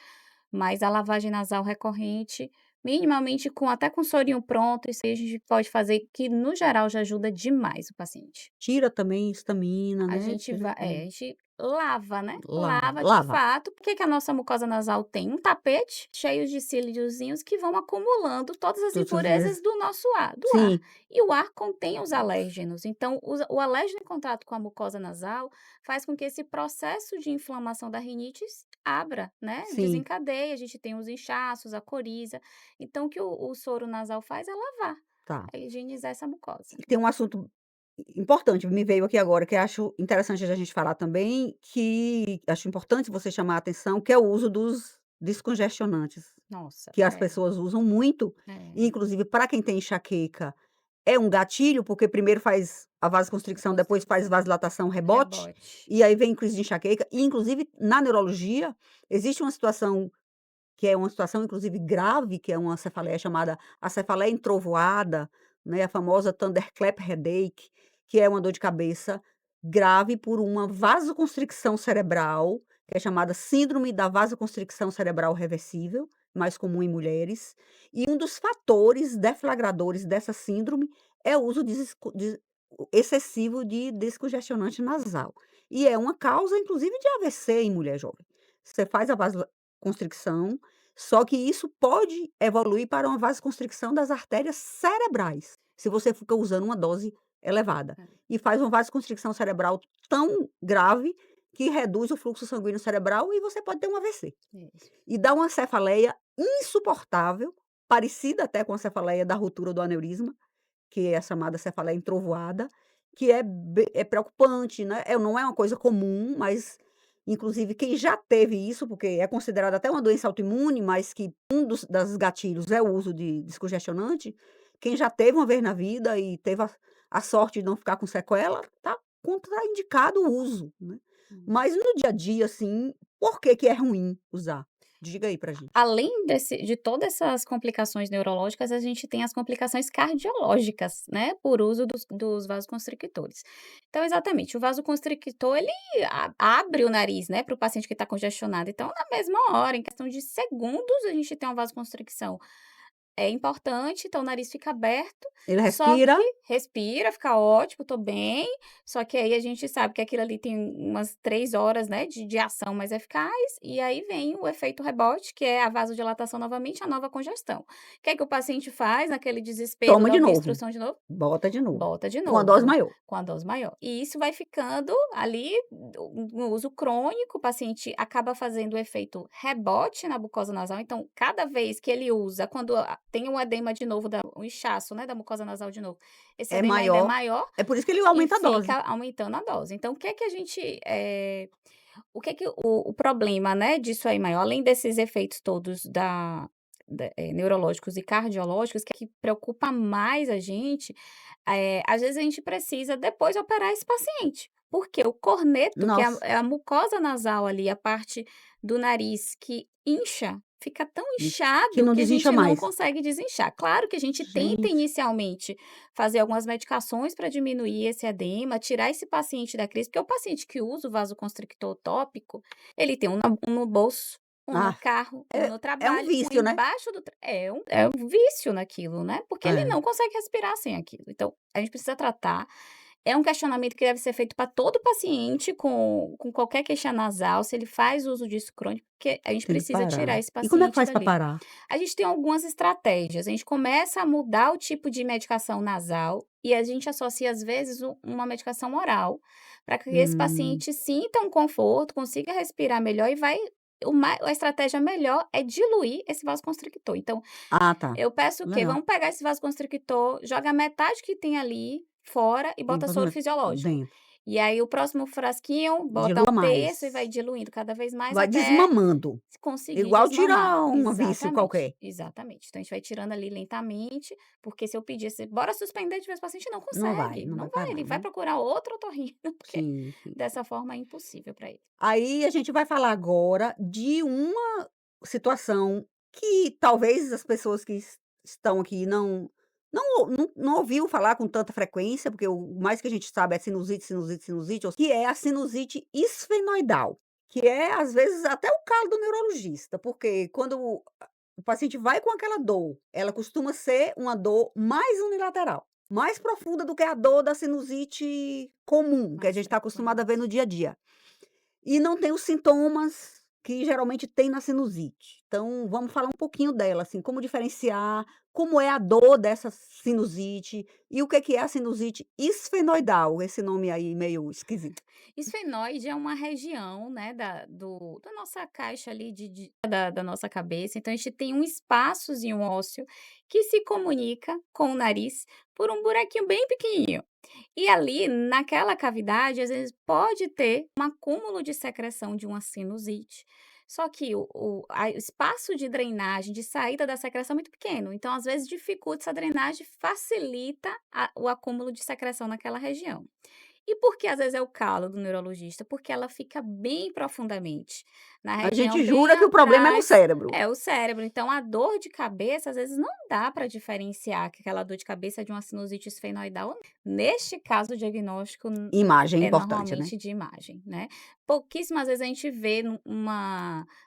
Mas a lavagem nasal recorrente, minimamente até com sorinho pronto, isso aí a gente pode fazer, que no geral já ajuda demais o paciente. Tira também histamina, A né, gente tira a gente lava, né, lava, lava de lava. fato, porque que a nossa mucosa nasal tem? Um tapete cheio de cíliozinhos que vão acumulando todas as Todos os impurezas dias. do nosso ar, do ar. Sim, E o ar contém os alérgenos, então o alérgeno em contato com a mucosa nasal faz com que esse processo de inflamação da rinite abra, né, sim, desencadeie, a gente tem os inchaços, a coriza. Então o que o soro nasal faz é lavar, tá. é higienizar essa mucosa. E tem um assunto importante, me veio aqui agora, que acho interessante a gente falar também, que acho importante você chamar a atenção, que é o uso dos descongestionantes, Nossa, que as pessoas usam muito, e é, inclusive para quem tem enxaqueca, é um gatilho, porque primeiro faz a vasoconstricção, depois faz constricção, vasodilatação, rebote, rebote. e aí vem crise de enxaqueca, e inclusive na neurologia, existe uma situação que é uma situação inclusive grave, que é uma cefaleia chamada a cefaleia entrovoada, né, a famosa thunderclap headache, que é uma dor de cabeça grave por uma vasoconstricção cerebral, que é chamada síndrome da vasoconstricção cerebral reversível, mais comum em mulheres, e um dos fatores deflagradores dessa síndrome é o uso excessivo de descongestionante nasal. E é uma causa inclusive de AVC em mulher jovem. Você faz a vasoconstricção, só que isso pode evoluir para uma vasoconstricção das artérias cerebrais, se você fica usando uma dose elevada. É, E faz uma vasoconstricção cerebral tão grave que reduz o fluxo sanguíneo cerebral e você pode ter um AVC. isso. E dá uma cefaleia insuportável, parecida até com a cefaleia da ruptura do aneurisma, que é a chamada cefaleia entrovoada, que é preocupante, né, não é uma coisa comum, mas inclusive quem já teve isso, porque é considerada até uma doença autoimune, mas que um dos das gatilhos é o uso de descongestionante, quem já teve uma vez na vida e teve a sorte de não ficar com sequela, tá contraindicado o uso, né. Hum. Mas no dia a dia, assim, por que que é ruim usar? Diga aí pra gente. Além de todas essas complicações neurológicas, a gente tem as complicações cardiológicas, né, por uso dos vasoconstrictores. Então, exatamente, o vasoconstrictor ele abre o nariz, né, para o paciente que está congestionado. Então, na mesma hora, em questão de segundos, a gente tem uma vasoconstricção. É importante, então o nariz fica aberto, Ele só respira, que respira, fica ótimo, tô bem, só que aí a gente sabe que aquilo ali tem umas 3 horas, né, de ação mais eficaz, e aí vem o efeito rebote, que é a vasodilatação novamente, a nova congestão. O que é que o paciente faz naquele desespero toma da de novo, obstrução de novo? bota de novo, Bota de com a dose novo, maior. com a dose maior. E isso vai ficando ali no uso crônico, o paciente acaba fazendo o efeito rebote na mucosa nasal, então cada vez que ele usa, quando tem um edema de novo, um inchaço, né, da mucosa nasal de novo, esse É edema ainda é maior, maior é por isso que ele e aumenta a dose. fica aumentando a dose. Então o que é que a gente, o que é que o problema, né, disso aí maior, além desses efeitos todos neurológicos e cardiológicos, que preocupa mais a gente, às vezes a gente precisa depois operar esse paciente, porque o corneto, que é a Nossa, é a mucosa nasal ali, a parte do nariz que incha, fica tão Que inchado não que a desincha gente não mais. consegue desinchar. Claro que a gente tenta Gente, inicialmente fazer algumas medicações para diminuir esse edema, tirar esse paciente da crise, porque o paciente que usa o vasoconstrictor tópico, ele tem um no bolso, um no ah, carro, um no é um trabalho, um vício, né. embaixo do é um vício naquilo, né, porque ele É, não consegue respirar sem aquilo. Então, a gente precisa tratar. É um questionamento que deve ser feito para todo paciente com qualquer queixa nasal, se ele faz uso disso crônico, porque a gente tem que precisa tirar parar. esse E como é que paciente faz pra dali. parar? A gente tem algumas estratégias, a gente começa a mudar o tipo de medicação nasal e a gente associa, às vezes, uma medicação oral, para que esse Hum. paciente sinta um conforto, consiga respirar melhor e vai a estratégia melhor é diluir esse vasoconstrictor. Então, Ah, tá. eu peço o quê? Legal. Vamos pegar esse vasoconstrictor, joga metade que tem ali fora e E bota bota soro fisiológico. dentro. E aí o próximo frasquinho, bota Dilua um terço e vai mais. diluindo cada vez mais Vai até desmamando. conseguir Igual desmamar. tirar um vício Exatamente, qualquer. exatamente. Então a gente vai tirando ali lentamente, porque se eu pedisse: "Bora suspender", de vez o paciente não consegue, Não vai não vai, parar, ele vai né. procurar outro otorrino, porque Sim, sim. dessa forma é impossível para ele. Aí a gente vai falar agora de uma situação que talvez as pessoas que estão aqui não ouviu falar com tanta frequência, porque o mais que a gente sabe é sinusite, sinusite, sinusite, que é a sinusite esfenoidal, que é às vezes até o calo do neurologista, porque quando o paciente vai com aquela dor, ela costuma ser uma dor mais unilateral, mais profunda do que a dor da sinusite comum, que a Mais gente está acostumado a ver frequente. no dia a dia. E não tem os sintomas que geralmente tem na sinusite. Então, vamos falar um pouquinho dela, assim, como diferenciar, como é a dor dessa sinusite e o que é a sinusite esfenoidal, esse nome aí meio esquisito. Esfenoide é uma região, né, da nossa caixa ali da nossa cabeça, então a gente tem um espaçozinho ósseo que se comunica com o nariz por um buraquinho bem pequenininho. E ali, naquela cavidade, às vezes pode ter um acúmulo de secreção de uma sinusite, só que o espaço de drenagem, de saída da secreção é muito pequeno, então às vezes dificulta essa drenagem, facilita o acúmulo de secreção naquela região. E por que às vezes é o calo do neurologista? Porque ela fica bem profundamente, na A região gente bem jura que o problema é no atrás cérebro. é o cérebro. Então a dor de cabeça, às vezes, não dá para diferenciar que aquela dor de cabeça é de uma sinusite esfenoidal ou não. Neste caso, o diagnóstico Imagem é é importante, né? normalmente de imagem, né. Pouquíssimas vezes a gente vê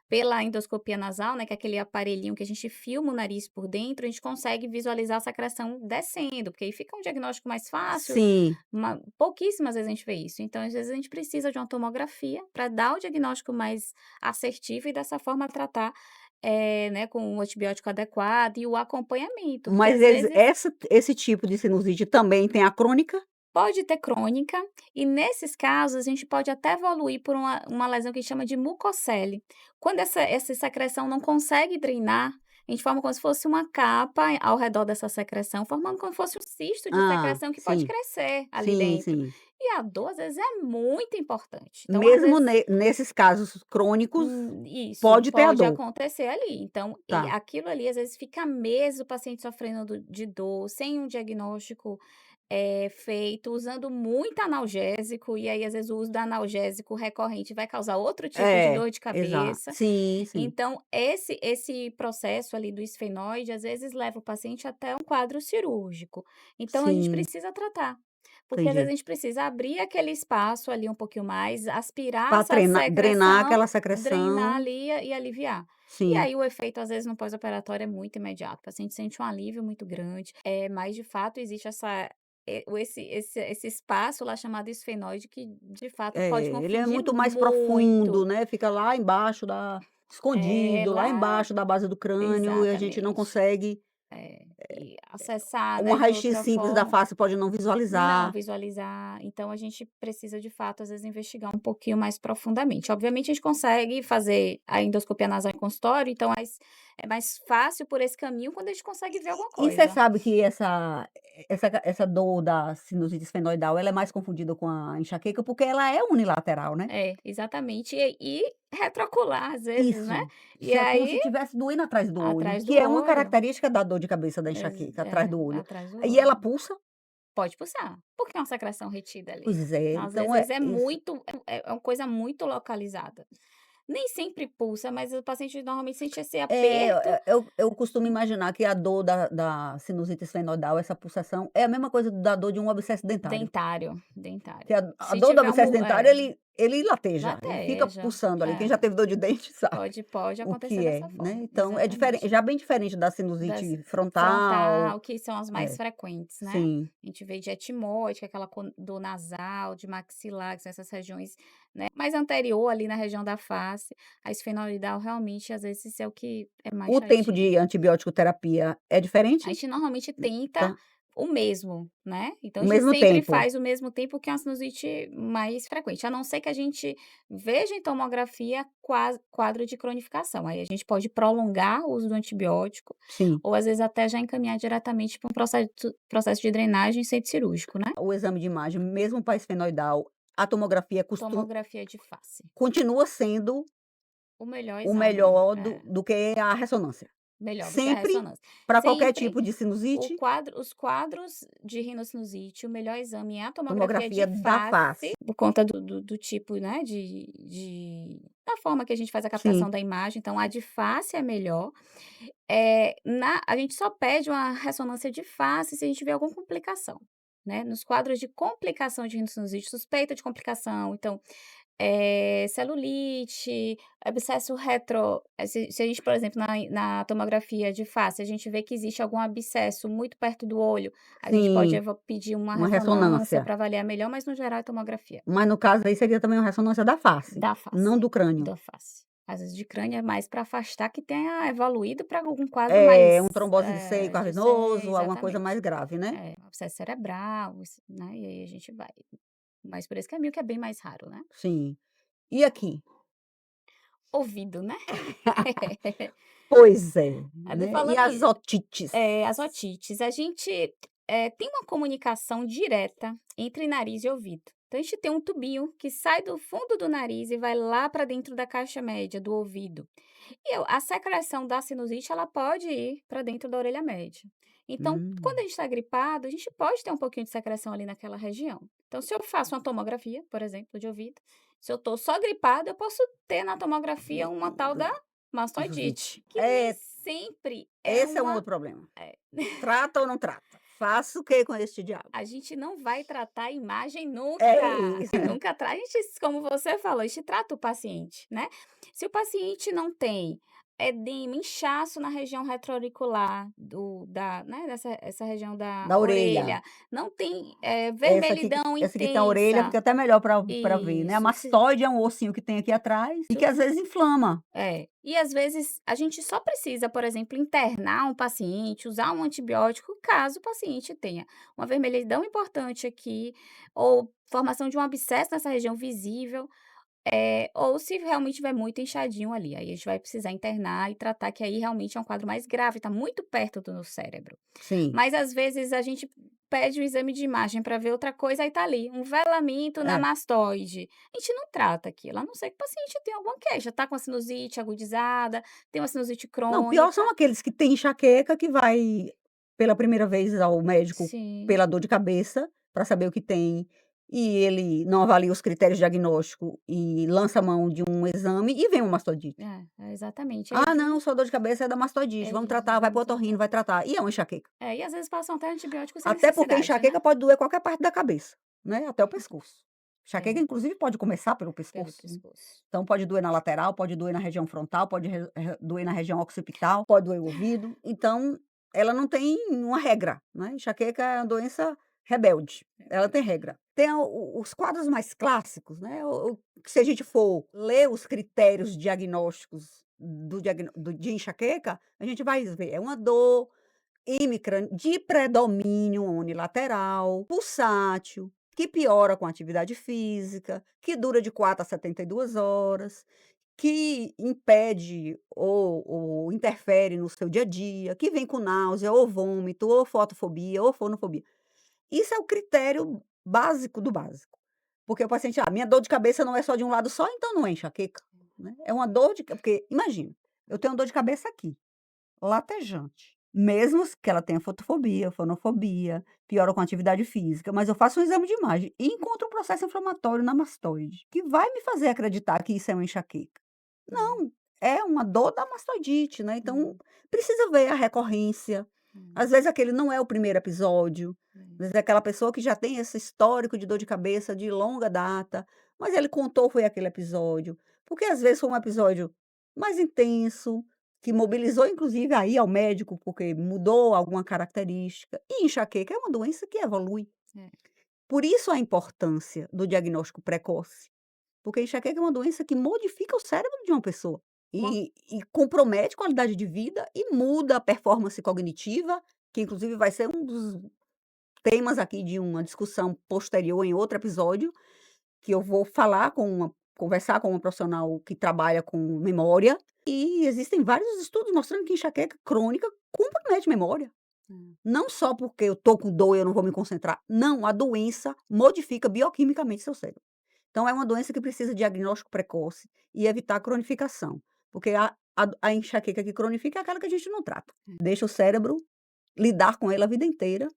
pela endoscopia nasal, né, que é aquele aparelhinho que a gente filma o nariz por dentro, a gente consegue visualizar a secreção descendo, porque aí fica um diagnóstico mais fácil, Sim, pouquíssimas vezes a gente vê isso. Então, às vezes, a gente precisa de uma tomografia para dar o diagnóstico mais assertivo e dessa forma tratar, né, com o antibiótico adequado e o acompanhamento, porque mas às vezes esse tipo de sinusite também tem a crônica? pode ter crônica, e nesses casos a gente pode até evoluir por uma lesão que a gente chama de mucocele. Quando essa secreção não consegue drenar, a gente forma como se fosse uma capa ao redor dessa secreção, formando como se fosse um cisto de Ah, secreção que pode sim, crescer ali sim, dentro. sim. E a dor, às vezes, é muito importante. Então, às Mesmo vezes nesses casos crônicos, isso, pode ter a pode dor. acontecer ali. Então, e Tá. aquilo ali, às vezes, fica meses o paciente sofrendo de dor, sem um diagnóstico feito, usando muito analgésico, e aí, às vezes, o uso do analgésico recorrente vai causar outro tipo de É, dor de exato. cabeça. Sim, sim, Então, esse processo ali do esfenoide, às vezes, leva o paciente até um quadro cirúrgico. Então, a gente sim, precisa tratar. Porque às vezes entendi. a gente precisa abrir aquele espaço ali um pouquinho mais, aspirar Para essa drenar secreção, aquela drenar secreção, ali e aliviar. E sim. aí o efeito, às vezes, no pós-operatório é muito imediato. O paciente sente um alívio muito grande, mas de fato existe esse espaço lá chamado esfenoide que de fato pode Ele é confundir muito mais profundo, muito. né, fica lá embaixo da É escondido, lá lá embaixo da base do crânio e a gente não exatamente. consegue E acessar, um né, de raio-x outra simples da forma. face pode não Não visualizar. visualizar, então a gente precisa de fato, às vezes, investigar um pouquinho mais profundamente. Obviamente a gente consegue fazer a endoscopia nasal em consultório, então é mais fácil por esse caminho quando a gente consegue ver alguma E você coisa. sabe que essa dor da sinusite esfenoidal, ela é mais confundida com a enxaqueca, porque ela é unilateral, né? É, exatamente. E retrocular às vezes, né. Isso. E Isso é como se aí tivesse doendo atrás do olho, atrás do que é uma olho, característica da dor de cabeça da enxaqueca, atrás do olho. atrás do E ela olho. pulsa? Pode pulsar, porque é uma secreção retida ali. Pois é, Então, às então vezes é é isso. muito é uma coisa muito localizada. Nem sempre pulsa, mas o paciente normalmente sente esse É, aperto eu costumo imaginar que a dor da sinusite esfenoidal, essa pulsação, é a mesma coisa da dor de um abscesso dentário, dentário, dentário. que a Se dor do tiver um abscesso mu dentário ele lateja, ele fica lateja, pulsando ali, quem é, já teve dor de dente sabe pode o acontecer que é, dessa né, forma, então é diferente, exatamente. já bem diferente da Das sinusite frontal. frontal, que são as mais É, frequentes, né. sim. A gente vê de etimoide, que é aquela dor nasal, de maxilar, que são essas regiões, né, mais anterior ali na região da face. A esfenoidal realmente, às vezes, é o que é mais O tempo chatinho. de antibiótico terapia é A diferente? gente normalmente tenta Tá, o mesmo, né, então o a gente mesmo sempre tempo. faz o mesmo tempo que é uma sinusite mais frequente, a não ser que a gente veja em tomografia quadro de cronificação, aí a gente pode prolongar o uso do antibiótico, Sim. ou às vezes até já encaminhar diretamente para um processo de drenagem em centro cirúrgico, né. O exame de imagem, mesmo para esfenoidal, a tomografia Tomografia de face, continua sendo o melhor o exame, melhor do que a ressonância. melhor do que a Sempre, ressonância. para qualquer Sempre tipo de sinusite, os quadros de rinocinusite, o melhor exame é a tomografia tomografia de da face, face. por conta do tipo, né, de da forma que a gente faz a captação Sim, da imagem, então a de face é melhor. A gente só pede uma ressonância de face se a gente tiver alguma complicação, né, nos quadros de complicação de rinocinusite, suspeita de complicação, então celulite, abscesso se a gente, por exemplo, na tomografia de face, a gente vê que existe algum abscesso muito perto do olho, a gente pode sim, pedir uma uma ressonância ressonância. para avaliar melhor, mas no geral é tomografia, Mas no caso aí seria também uma ressonância da face, da não face, do crânio. da face. Às vezes de crânio é mais para afastar que tenha evoluído para algum quadro É, um mais, trombose de seio de ser cavernoso, alguma coisa exatamente. mais grave, né? Abscesso cerebral, né, e aí a gente vai mais por esse caminho que é bem mais raro, né. Sim. E aqui? Ouvido, né. Pois é, Ainda né, e falando as otites? as otites, a gente, tem uma comunicação direta entre nariz e ouvido. Então a gente tem um tubinho que sai do fundo do nariz e vai lá para dentro da caixa média do ouvido. E a secreção da sinusite, ela pode ir para dentro da orelha média. Então, quando a Hum, gente está gripado, a gente pode ter um pouquinho de secreção ali naquela região. Então, se eu faço uma tomografia, por exemplo, de ouvido, se eu estou só gripada, eu posso ter na tomografia uma tal da mastoidite, sinusite. que nem sempre é Esse é um uma. outro problema. É, Trata ou não trata? Faço o que com este diabo? a gente não vai tratar a imagem É nunca, isso. nunca a gente, como você falou, a gente trata o paciente, né. Se o paciente não tem edema, inchaço na região retroauricular né, essa região da Da orelha. orelha, não tem, vermelhidão Essa aqui tem a orelha, intensa, fica até melhor para ver, né. A isso, mastoide é um ossinho que tem aqui atrás e que às vezes inflama. E às vezes a gente só precisa, por exemplo, internar um paciente, usar um antibiótico, caso o paciente tenha uma vermelhidão importante aqui, ou formação de um abscesso nessa região visível, ou se realmente estiver muito inchadinho ali. Aí a gente vai precisar internar e tratar, que aí realmente é um quadro mais grave, está muito perto do cérebro. Sim, Mas às vezes a gente pede um exame de imagem para ver outra coisa, aí tá ali, um velamento na é. mastoide. A gente não trata aquilo, a não ser que o paciente tenha alguma queixa, tá com a sinusite agudizada, tem uma sinusite Não, pior crônica. são aqueles que têm enxaqueca, que vai pela primeira vez ao médico Sim, pela dor de cabeça, para saber o que tem, e ele não avalia os critérios diagnóstico e lança a mão de um exame e vem uma mastodite. exatamente. Aí "Ah não, vem sua dor de cabeça é da mastodite, vamos isso, tratar, vai para o vamos otorrino, tratar. vai tratar", e é uma enxaqueca. E às vezes passam até antibióticos sem Até porque necessidade, né. enxaqueca pode doer qualquer parte da cabeça, né, até o pescoço. Enxaqueca É, inclusive pode começar pelo pelo pescoço, né. pescoço. Então pode doer na lateral, pode doer na região frontal, pode doer na região occipital, pode doer o ouvido, então ela não tem uma regra, né, enxaqueca é uma doença rebelde, ela tem regra. Tem os quadros mais clássicos, né, o que se a gente for ler os critérios diagnósticos de enxaqueca, a gente vai ver, é uma dor Imicran de predomínio unilateral, pulsátil, que piora com a atividade física, que dura de 4 a 72 horas, que impede ou interfere no seu dia a dia, que vem com náusea, ou vômito, ou fotofobia, ou fonofobia. Isso é o critério básico do básico. Porque o paciente: "Ah, minha dor de cabeça não é só de um lado só, então não é enxaqueca", né. É uma dor de porque imagina, eu tenho dor de cabeça aqui. Latejante. Mesmo que ela tenha fotofobia, fonofobia, piora com a atividade física, mas eu faço um exame de imagem e encontro um processo inflamatório na mastoide, que vai me fazer acreditar que isso é uma enxaqueca. É, Não, é uma dor da mastoidite, né, então hum, precisa ver a recorrência. hum, Às vezes aquele não é o primeiro episódio, às vezes é aquela pessoa que já tem esse histórico de dor de cabeça de longa data, mas ele contou foi aquele episódio, porque às vezes foi um episódio mais intenso, que mobilizou inclusive a ir ao médico, porque mudou alguma característica, e enxaqueca é uma doença que evolui. é. Por isso a importância do diagnóstico precoce. Porque a enxaqueca é uma doença que modifica o cérebro de uma pessoa Uma e compromete a qualidade de vida e muda a performance cognitiva, que inclusive vai ser um dos temas aqui de uma discussão posterior em outro episódio, que eu vou conversar com uma profissional que trabalha com memória, e existem vários estudos mostrando que enxaqueca crônica compromete memória. hum, Não só porque eu tô com dor e eu não vou me concentrar, não, a doença modifica bioquimicamente seu cérebro. Então é uma doença que precisa de diagnóstico precoce e evitar a cronificação, porque a enxaqueca que cronifica é aquela que a gente não trata. é, Deixa o cérebro lidar com ela a vida inteira,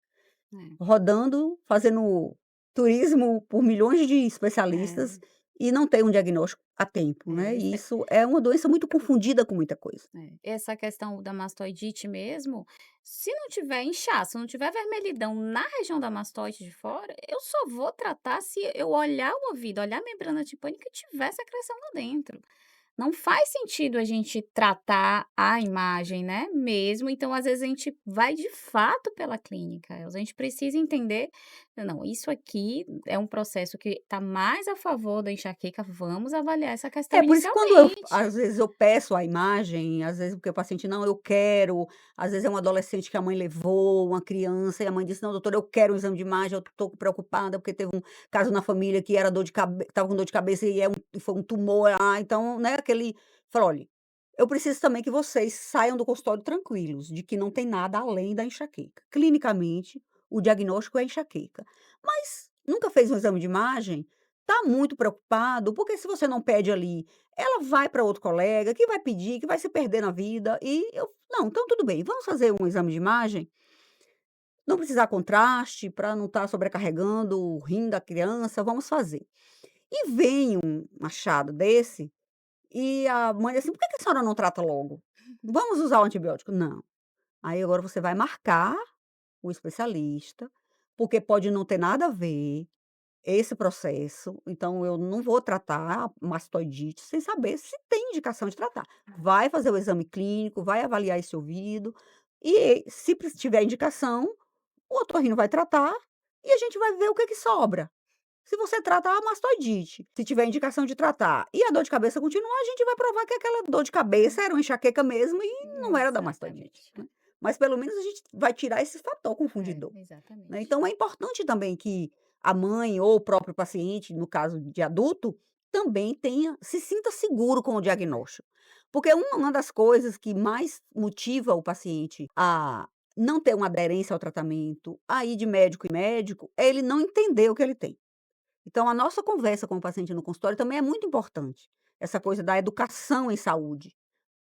é, rodando, fazendo turismo por milhões de especialistas é, e não tem um diagnóstico a tempo, né, e esse isso é uma doença muito confundida com muita coisa. essa questão da mastoidite mesmo, se não tiver inchaço, não tiver vermelhidão na região da mastoide de fora, eu só vou tratar se eu olhar o ouvido, olhar a membrana tipânica e tiver secreção lá dentro. Não faz sentido a gente tratar a imagem, né, mesmo, então às vezes a gente vai de fato pela clínica, a gente precisa entender: "Não, isso aqui é um processo que está mais a favor da enxaqueca, vamos avaliar essa questão É, por isso que quando eu inicialmente". às vezes eu peço a imagem, às vezes porque o paciente: "Não, eu quero", às vezes é um adolescente que a mãe levou, uma criança, e a mãe disse: "Não, doutora, eu quero um exame de imagem, eu tô preocupada porque teve um caso na família que era dor de cabe estava com dor de cabeça e foi um tumor lá", então, né, aquele falo: "Olha, eu preciso também que vocês saiam do consultório tranquilos, de que não tem nada além da enxaqueca. Clinicamente, o diagnóstico é enxaqueca, mas nunca fez um exame de imagem? Tá muito preocupado? Porque se você não pede ali, ela vai para outro colega, que vai pedir, que vai se perder na vida, e eu não, então tudo bem, vamos fazer um exame de imagem, não precisar contraste, para não estar sobrecarregando o rim da criança, vamos fazer". E vem um achado desse, e a mãe diz assim: "Por que que a senhora não trata logo? Vamos usar o antibiótico". "Não". Aí agora você vai marcar o especialista, porque pode não ter nada a ver esse processo, então eu não vou tratar a mastoidite sem saber se tem indicação de tratar. Vai fazer o exame clínico, vai avaliar esse ouvido e se tiver indicação, o otorrino vai tratar e a gente vai ver o que que sobra. Se você trata a mastoidite, se tiver indicação de tratar e a dor de cabeça continuar, a gente vai provar que aquela dor de cabeça era uma enxaqueca mesmo e não era da mastoidite, Exatamente. né. Mas pelo menos a gente vai tirar esse fator confundidor. Né, Exatamente. então é importante também que a mãe ou o próprio paciente, no caso de adulto, também se sinta seguro com o diagnóstico. Porque uma das coisas que mais motiva o paciente a não ter uma aderência ao tratamento, a ir de médico em médico, é ele não entender o que ele tem. Então a nossa conversa com o paciente no consultório também é muito importante, essa coisa da educação em saúde.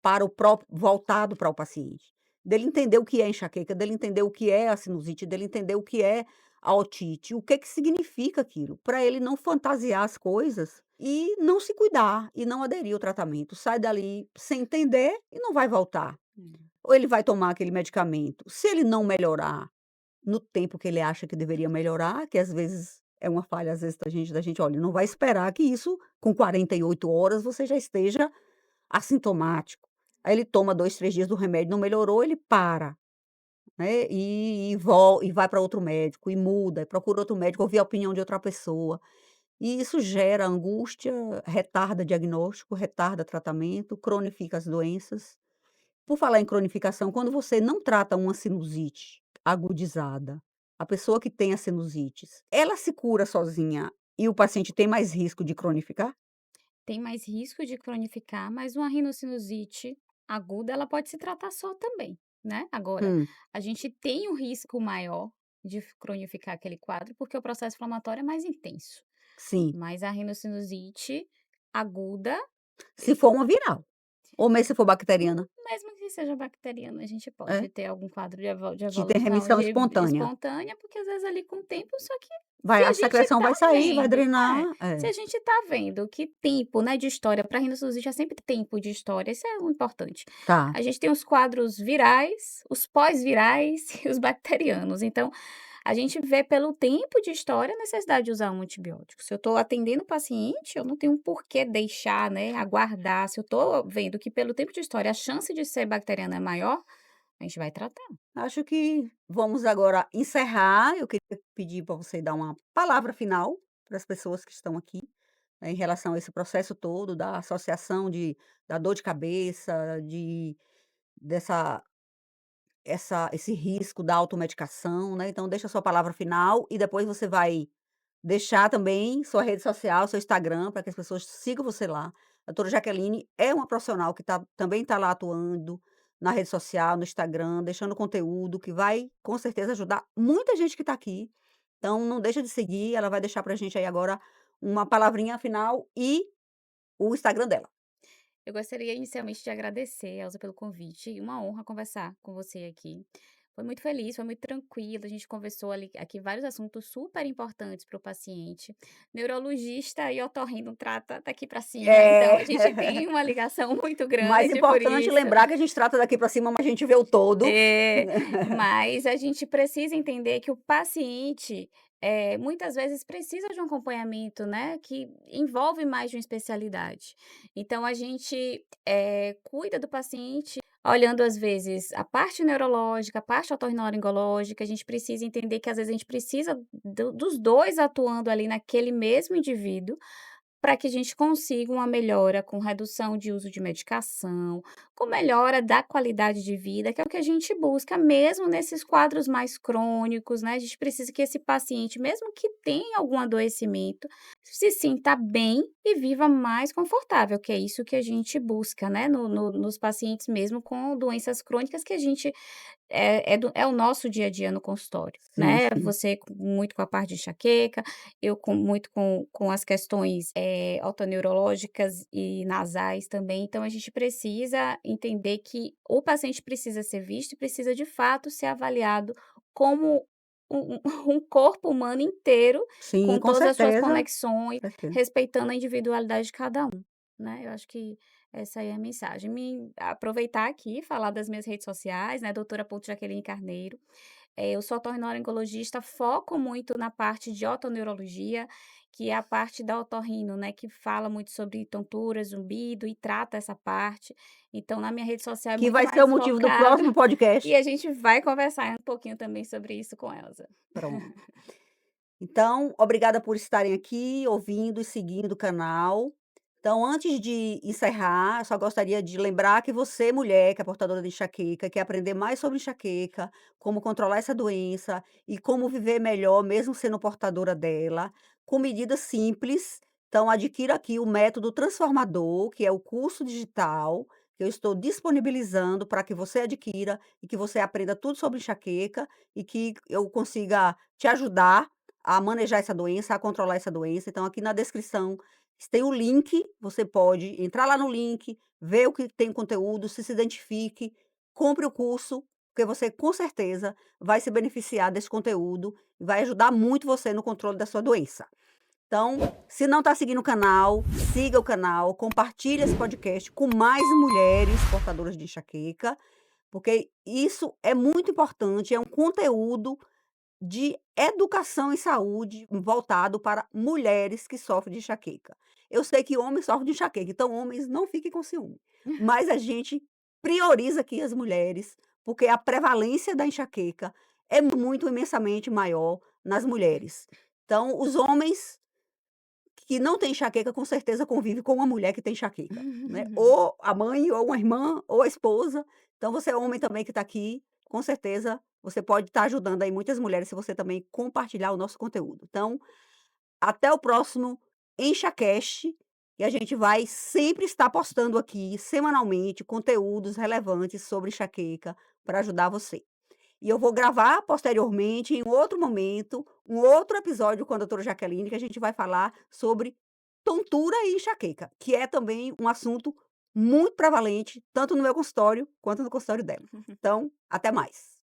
Para o próprio voltado para o paciente. Dele entender o que é enxaqueca, dele entender o que é a sinusite, dele entender o que é a otite, o que que significa aquilo, para ele não fantasiar as coisas e não se cuidar, e não aderir ao tratamento. Sai dali sem entender e não vai voltar. Hum. Ou ele vai tomar aquele medicamento, se ele não melhorar no tempo que ele acha que deveria melhorar, que às vezes é uma falha, às vezes da gente: "Olha, não vai esperar que isso com 48 horas você já esteja assintomático". Aí ele toma 2, 3 dias do remédio, não melhorou, ele para, né, e vai para outro médico, e muda, e procura outro médico, ouvir a opinião de outra pessoa. E isso gera angústia, retarda diagnóstico, retarda tratamento, cronifica as doenças. Por falar em cronificação, quando você não trata uma sinusite agudizada, a pessoa que tem a sinusites, ela se cura sozinha e o paciente tem mais risco de cronificar? Tem mais risco de cronificar, mas uma rinocinusite aguda, ela pode se tratar só também, né. Agora, Hum, a gente tem um risco maior de cronificar aquele quadro, porque o processo inflamatório é mais intenso. sim. Mas a rinocinusite aguda, Se for uma viral, ou mesmo se for bacteriana. mesmo que seja bacteriana, a gente É, pode ter algum quadro de que tem evolução remissão de espontânea. espontânea, porque às vezes ali com o tempo, só que Se a a gente secreção tá vai sair, vai vendo drenar. se É, a gente tá vendo que tempo, né, de história para rinodontia é sempre tempo de história, isso é o importante. tá. A gente tem os quadros virais, os pós-virais e os bacterianos, então a gente vê pelo tempo de história a necessidade de usar um antibiótico. Se eu estou atendendo o paciente, eu não tenho por que deixar, né, aguardar. Se eu estou vendo que pelo tempo de história a chance de ser bacteriana é maior, a gente vai tratar. Acho que vamos agora encerrar. Eu queria pedir para você dar uma palavra final para as pessoas que estão aqui, né, em relação a esse processo todo da associação da dor de cabeça, dessa esse risco da automedicação, né. Então deixa a sua palavra final e depois você vai deixar também sua rede social, seu Instagram, para que as pessoas sigam você lá. A doutora Jaqueline é uma profissional que também está lá atuando na rede social, no Instagram, deixando conteúdo que vai, com certeza, ajudar muita gente que está aqui. Então não deixa de seguir, ela vai deixar para a gente aí agora uma palavrinha final e o Instagram dela. Eu gostaria inicialmente de agradecer, Elza, pelo convite. E uma honra conversar com você aqui. Foi muito feliz, foi muito tranquilo. A gente conversou ali, aqui vários assuntos super importantes para o paciente. Neurologista e otorrino trata daqui para cima, então É. a gente tem uma ligação muito Mais grande por importante isso. lembrar que a gente trata daqui para cima, mas a gente vê o todo. É, mas a gente precisa entender que o paciente, muitas vezes precisa de um acompanhamento, né, que envolve mais de uma especialidade. Então a gente, cuida do paciente olhando às vezes a parte neurológica, a parte otorrinolaringológica, a gente precisa entender que às vezes a gente precisa dos 2 atuando ali naquele mesmo indivíduo, para que a gente consiga uma melhora com redução de uso de medicação, com melhora da qualidade de vida, que é o que a gente busca mesmo nesses quadros mais crônicos, né, a gente precisa que esse paciente, mesmo que tenha algum adoecimento, se sinta bem e viva mais confortável, que é isso que a gente busca, né, nos pacientes mesmo com doenças crônicas que a gente é o nosso dia a dia no consultório, Sim, né, sim. você muito com a parte de enxaqueca, eu muito com as questões, otoneurológicas e nasais também, então a gente precisa entender que o paciente precisa ser visto e precisa de fato ser avaliado como um corpo humano inteiro, Sim, com com todas as suas certeza, conexões, certeza. respeitando a individualidade de cada um, né, eu acho que essa aí é a mensagem. Aproveitar aqui, falar das minhas redes sociais, né, doutora.jaqueline Carneiro. Eu sou otorrinolaringologista, foco muito na parte de otoneurologia, que é a parte da otorrino, né, que fala muito sobre tontura, zumbido e trata essa parte. Então, na minha rede social é Que muito vai ser o mais motivo do focado próximo e podcast. a gente vai conversar um pouquinho também sobre isso com Elza. Pronto. Então, obrigada por estarem aqui ouvindo e seguindo o canal. Então, antes de encerrar, eu só gostaria de lembrar que você, mulher, que é portadora de enxaqueca, quer aprender mais sobre enxaqueca, como controlar essa doença e como viver melhor, mesmo sendo portadora dela, com medidas simples. Então, adquira aqui o método transformador, que é o curso digital, que eu estou disponibilizando para que você adquira e que você aprenda tudo sobre enxaqueca e que eu consiga te ajudar a manejar essa doença, a controlar essa doença. Então aqui na descrição tem o link, você pode entrar lá no link, ver o que tem conteúdo, se identifique, compre o curso, porque você com certeza vai se beneficiar desse conteúdo e vai ajudar muito você no controle da sua doença. Então, se não está seguindo o canal, siga o canal, compartilhe esse podcast com mais mulheres portadoras de enxaqueca, porque isso é muito importante, é um conteúdo de educação em saúde voltado para mulheres que sofrem de enxaqueca. Eu sei que homens sofrem de enxaqueca, então homens não fiquem com ciúme, mas a gente prioriza aqui as mulheres, porque a prevalência da enxaqueca é muito imensamente maior nas mulheres. Então os homens que não têm enxaqueca, com certeza convive com uma mulher que tem enxaqueca, né, ou a mãe, ou uma irmã, ou a esposa. Então você é homem também que está aqui, com certeza você pode estar ajudando aí muitas mulheres se você também compartilhar o nosso conteúdo. Então, até o próximo EnxaCast, e a gente vai sempre estar postando aqui, semanalmente, conteúdos relevantes sobre enxaqueca para ajudar você. E eu vou gravar posteriormente, em outro momento, um outro episódio com a doutora Jaqueline, que a gente vai falar sobre tontura e enxaqueca, que é também um assunto muito prevalente, tanto no meu consultório quanto no consultório dela. Então, até mais.